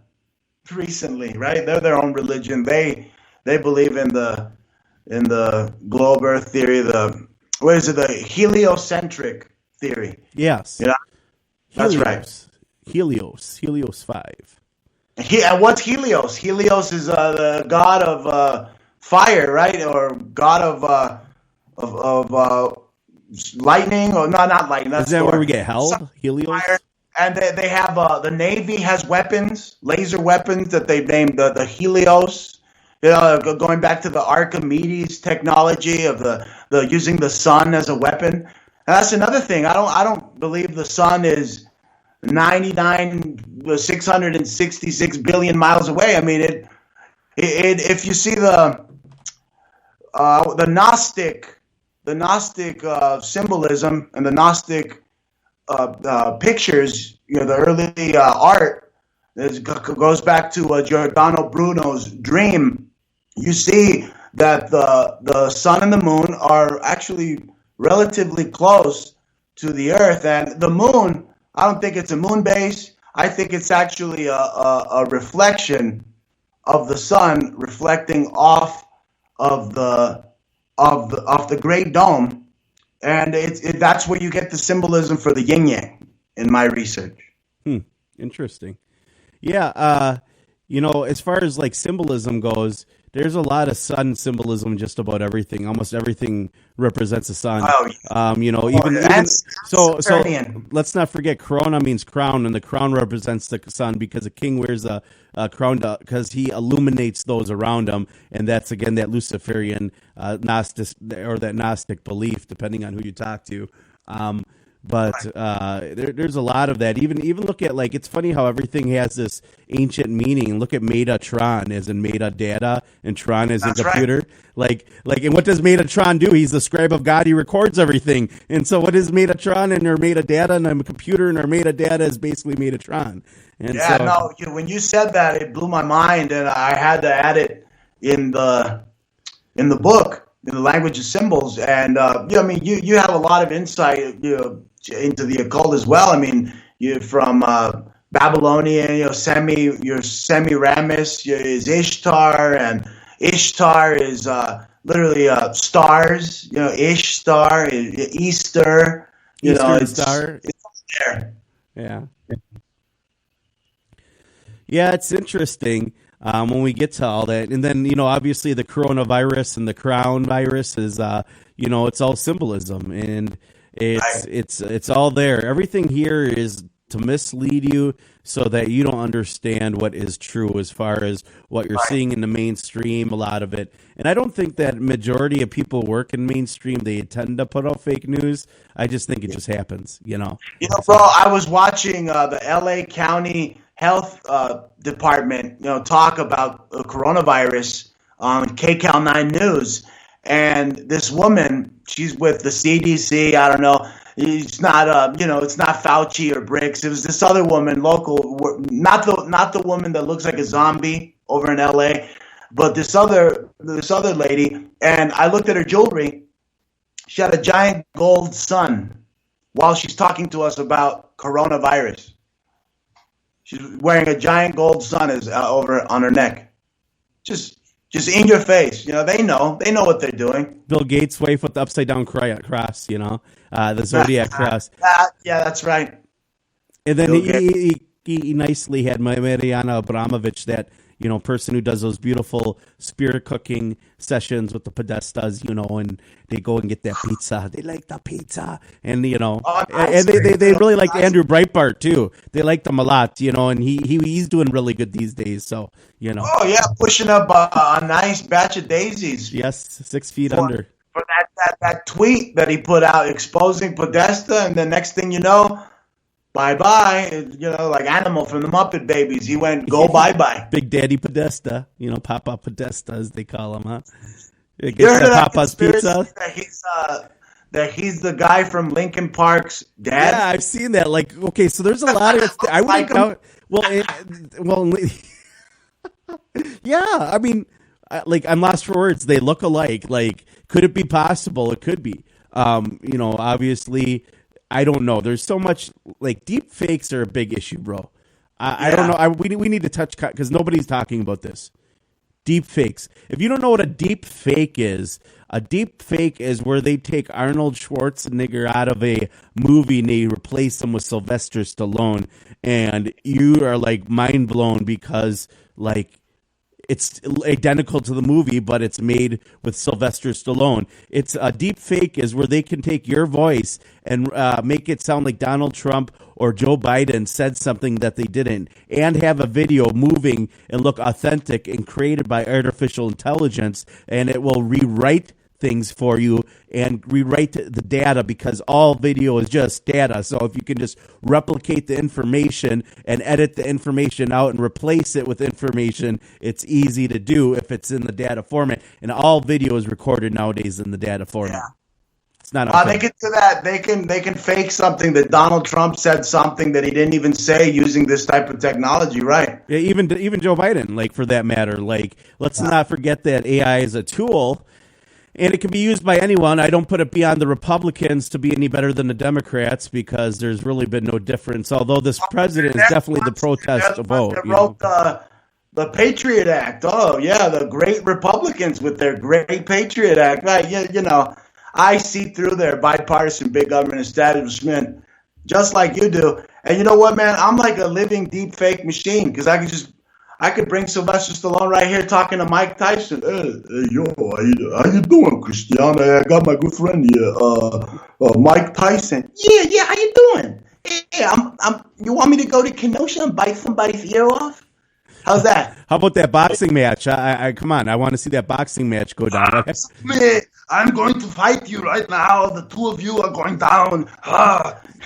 recently, right? They're their own religion. They believe in the globe Earth theory. The heliocentric theory? Yes. That's right. Helios 5. And what's Helios? Helios is the god of fire, right? Or god of lightning, or not lightning. That's is that where we get held? Helios. Fire. And they have the Navy has weapons, laser weapons that they named the Helios. Going back to the Archimedes technology of the using the sun as a weapon. And that's another thing. I don't believe the sun is 666 billion miles away. I mean, if you see the Gnostic symbolism and the Gnostic pictures, the early art goes back to Giordano Bruno's dream. You see that the sun and the moon are actually relatively close to the Earth, and the moon, I don't think it's a moon base. I think it's actually a reflection of the sun reflecting off of the Great Dome, and that's where you get the symbolism for the yin yang in my research. Interesting. Yeah, as far as like symbolism goes, there's a lot of sun symbolism. Just about everything, almost everything represents the sun. So let's not forget Corona means crown, and the crown represents the sun because a king wears a crown because he illuminates those around him, and that's again that Luciferian Gnostic or that Gnostic belief, depending on who you talk to. But there's a lot of that. Even look at, like, it's funny how everything has this ancient meaning. Look at Metatron as in metadata, and Tron as in computer. Right. Like, and what does Metatron do? He's the scribe of God. He records everything. And so what is Metatron and our metadata, and a computer and our metadata is basically Metatron. And when you said that, it blew my mind, and I had to add it in the book, in the language of symbols. And you have a lot of insight, into the occult as well. I mean, you're from Babylonian, Semiramis is Ishtar, and Ishtar is literally stars. Ishtar, Easter. Star. It's there. Yeah. Yeah, it's interesting when we get to all that. And then, obviously the coronavirus and the crown virus is, it's all symbolism, and it's all there. Everything here is to mislead you so that you don't understand what is true as far as what you're seeing in the mainstream, a lot of it. And I don't think that majority of people work in mainstream. They tend to put out fake news. I just think it just happens, bro, I was watching the LA County Health Department, talk about coronavirus on KCAL 9 News. And this woman, she's with the CDC. I don't know. It's not, it's not Fauci or Briggs. It was this other woman, local, not the woman that looks like a zombie over in LA, but this other lady. And I looked at her jewelry. She had a giant gold sun while she's talking to us about coronavirus. She's wearing a giant gold sun over on her neck. Just in your face. They know what they're doing. Bill Gates' wife with the upside down cross, the Zodiac cross. Yeah, that's right. And then he nicely had Mariana Abramovich, that, person who does those beautiful spirit cooking sessions with the Podestas, and they go and get that pizza. They like the pizza. And, and they really liked Andrew Breitbart too. They liked him a lot, and he's doing really good these days. So, Oh, yeah, pushing up a nice batch of daisies. Yes, 6 feet under. For that tweet that he put out exposing Podesta, and the next thing you know, bye-bye, like Animal from the Muppet Babies. He went, go bye-bye. Big Daddy Podesta, Papa Podesta, as they call him, huh? It gets that Papa's Pizza. That he's the guy from Linkin Park's dad? Yeah, I've seen that. Like, okay, so there's a lot of... I wouldn't know... Yeah, I mean, I'm lost for words. They look alike. Like, could it be possible? It could be. Obviously... I don't know. There's so much, deep fakes are a big issue, bro. I don't know. We need to touch, because nobody's talking about this. Deep fakes. If you don't know what a deep fake is where they take Arnold Schwarzenegger out of a movie and they replace him with Sylvester Stallone, and you are mind blown because it's identical to the movie, but it's made with Sylvester Stallone. It's a deep fake is where they can take your voice and make it sound like Donald Trump or Joe Biden said something that they didn't, and have a video moving and look authentic and created by artificial intelligence, and it will rewrite things for you and rewrite the data, because all video is just data. So if you can just replicate the information and edit the information out and replace it with information, it's easy to do if it's in the data format. And all video is recorded nowadays in the data format. Yeah. It's not. They can do that. They can fake something that Donald Trump said something that he didn't even say using this type of technology, right? Yeah, even Joe Biden, for that matter. Let's not forget that AI is a tool. And it can be used by anyone. I don't put it beyond the Republicans to be any better than the Democrats, because there's really been no difference. Although this president is definitely the protest vote. They wrote the Patriot Act. Oh, yeah, the great Republicans with their great Patriot Act. Right? Yeah, I see through their bipartisan big government establishment just like you do. And you know what, man? I'm like a living deep fake machine, because I I could bring Sylvester Stallone right here talking to Mike Tyson. Hey, yo, how you doing, Christian? I got my good friend here, Mike Tyson. Yeah, how you doing? Yeah, you want me to go to Kenosha and bite somebody's ear off? How's that? How about that boxing match? I come on, I want to see that boxing match go down. I'm going to fight you right now. The two of you are going down.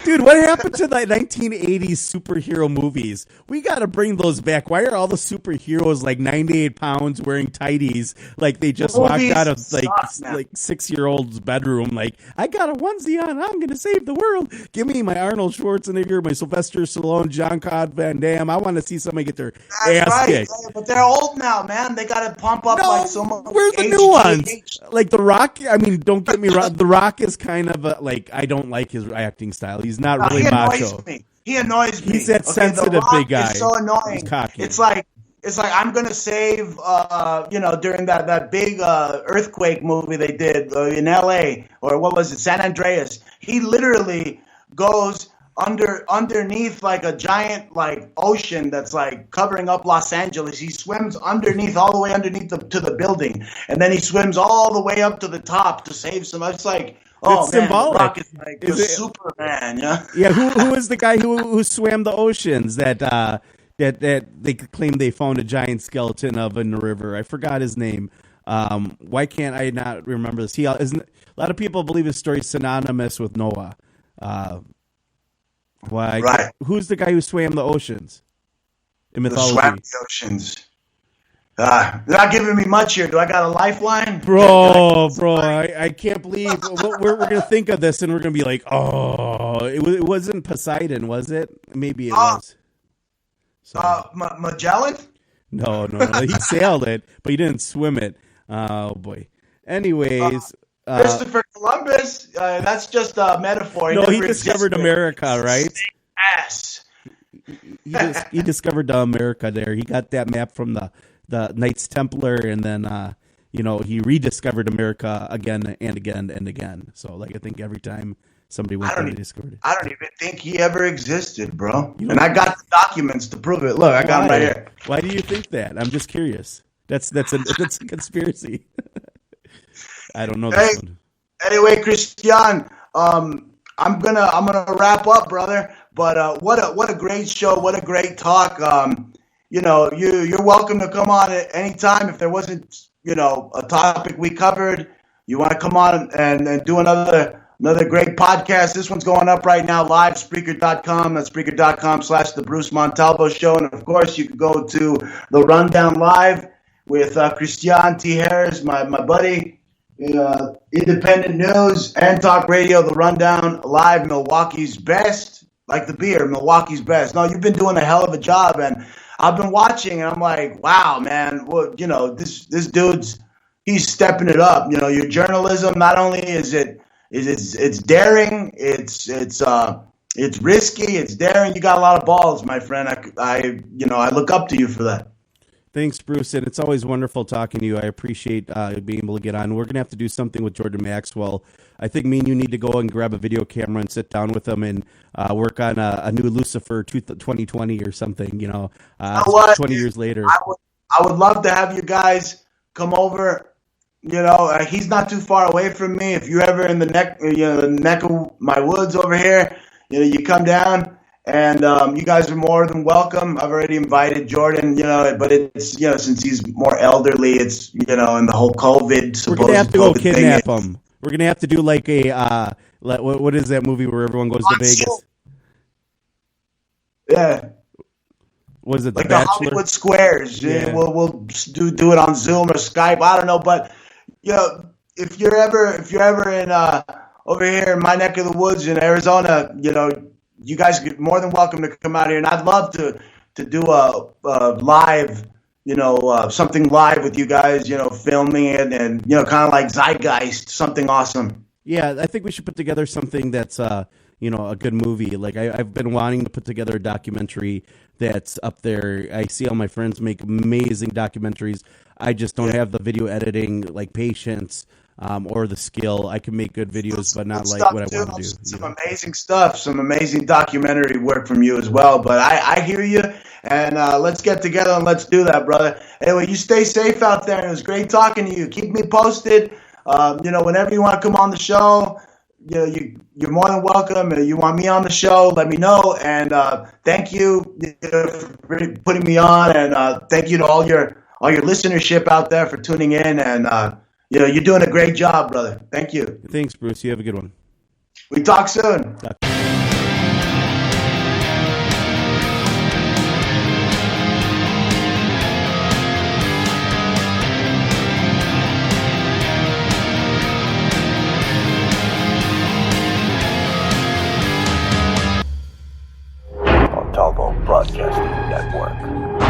Dude, what happened to the 1980s superhero movies? We got to bring those back. Why are all the superheroes like 98 pounds wearing tighties like they just walked out of like 6-year-old's bedroom? Like, I got a onesie on. I'm going to save the world. Give me my Arnold Schwarzenegger, my Sylvester Stallone, Jean-Claude Van Damme. I want to see somebody get their ass kicked. Yeah, but they're old now, man. They got to pump up like so much. Where's the new ones? Like The Rock? I mean, don't get me wrong. The Rock is kind of like, I don't like his acting style. He's not really macho. He annoys me. He's that sensitive big guy. It's so annoying. It's like I'm gonna save during that big earthquake movie they did in L.A. or what was it, San Andreas. He literally goes underneath like a giant like ocean that's like covering up Los Angeles. He swims underneath, all the way underneath to the building, and then he swims all the way up to the top to save some. It's like, it's symbolic. Rock is like Superman, yeah. Yeah, who is the guy who swam the oceans that they claim they found a giant skeleton of in the river? I forgot his name. Why can't I not remember this? A lot of people believe his story is synonymous with Noah. Right. Who's the guy who swam the oceans in mythology? Swam the oceans. You're not giving me much here. Do I got a lifeline? Bro, I can't believe we're going to think of this and we're going to be like, it wasn't Poseidon, was it? Maybe it was. Magellan? No. He sailed it, but he didn't swim it. Oh, boy. Anyways. Christopher Columbus, that's just a metaphor. He discovered America, right? Ass. He discovered America there. He got that map from the Knights Templar, and then he rediscovered America again and again and again. So I think every time somebody went there, they discovered it. I don't even think he ever existed, bro. And I got the documents to prove it. Look, I got them right here. Why do you think that? I'm just curious. That's a conspiracy. I don't know this one. Anyway, Christian, I'm gonna wrap up, brother. But what a great show! What a great talk. You're welcome to come on at any time. If there wasn't, a topic we covered, you want to come on and do another great podcast. This one's going up right now, live, Spreaker.com. That's Spreaker.com/The Bruce Montalvo Show. And, of course, you can go to The Rundown Live with Kristan T. Harris, my buddy. Independent news and talk radio, The Rundown Live, Milwaukee's best, like the beer, Milwaukee's best. No, you've been doing a hell of a job, and I've been watching, and I'm like, wow, man, well, this dude's, he's stepping it up. Your journalism, not only is it's daring, it's risky, it's daring. You got a lot of balls, my friend. I look up to you for that. Thanks, Bruce, and it's always wonderful talking to you. I appreciate being able to get on. We're going to have to do something with Jordan Maxwell. I think me and you need to go and grab a video camera and sit down with him and work on a new Lucifer 2020 or something, 20 years later. I would love to have you guys come over. He's not too far away from me. If you're ever in the neck of my woods over here, you come down. And you guys are more than welcome. I've already invited Jordan, but it's, since he's more elderly, it's, and the whole COVID. We're going to have to go kidnap him. We're going to have to do like a, what is that movie where everyone goes to Vegas? Yeah. What is it, like the Hollywood Squares. Yeah. We'll do it on Zoom or Skype. I don't know. But, if you're ever in over here in my neck of the woods in Arizona, you guys are more than welcome to come out here, and I'd love to do a live, something live with you guys, filming it and, kind of like Zeitgeist, something awesome. Yeah, I think we should put together something that's, a good movie. Like I've been wanting to put together a documentary that's up there. I see all my friends make amazing documentaries. I just don't have the video editing, like, patience or the skill. I can make good videos, but not like what I want to do. Some amazing stuff, some amazing documentary work from you as well. But I hear you, and let's get together and let's do that, brother. Anyway, you stay safe out there. It was great talking to you. Keep me posted. Whenever you want to come on the show, you're more than welcome. You want me on the show, let me know. And thank you for putting me on, and thank you to all your listenership out there for tuning in. And you're doing a great job, brother. Thank you. Thanks, Bruce. You have a good one. We talk soon. Montalvo Broadcasting Network.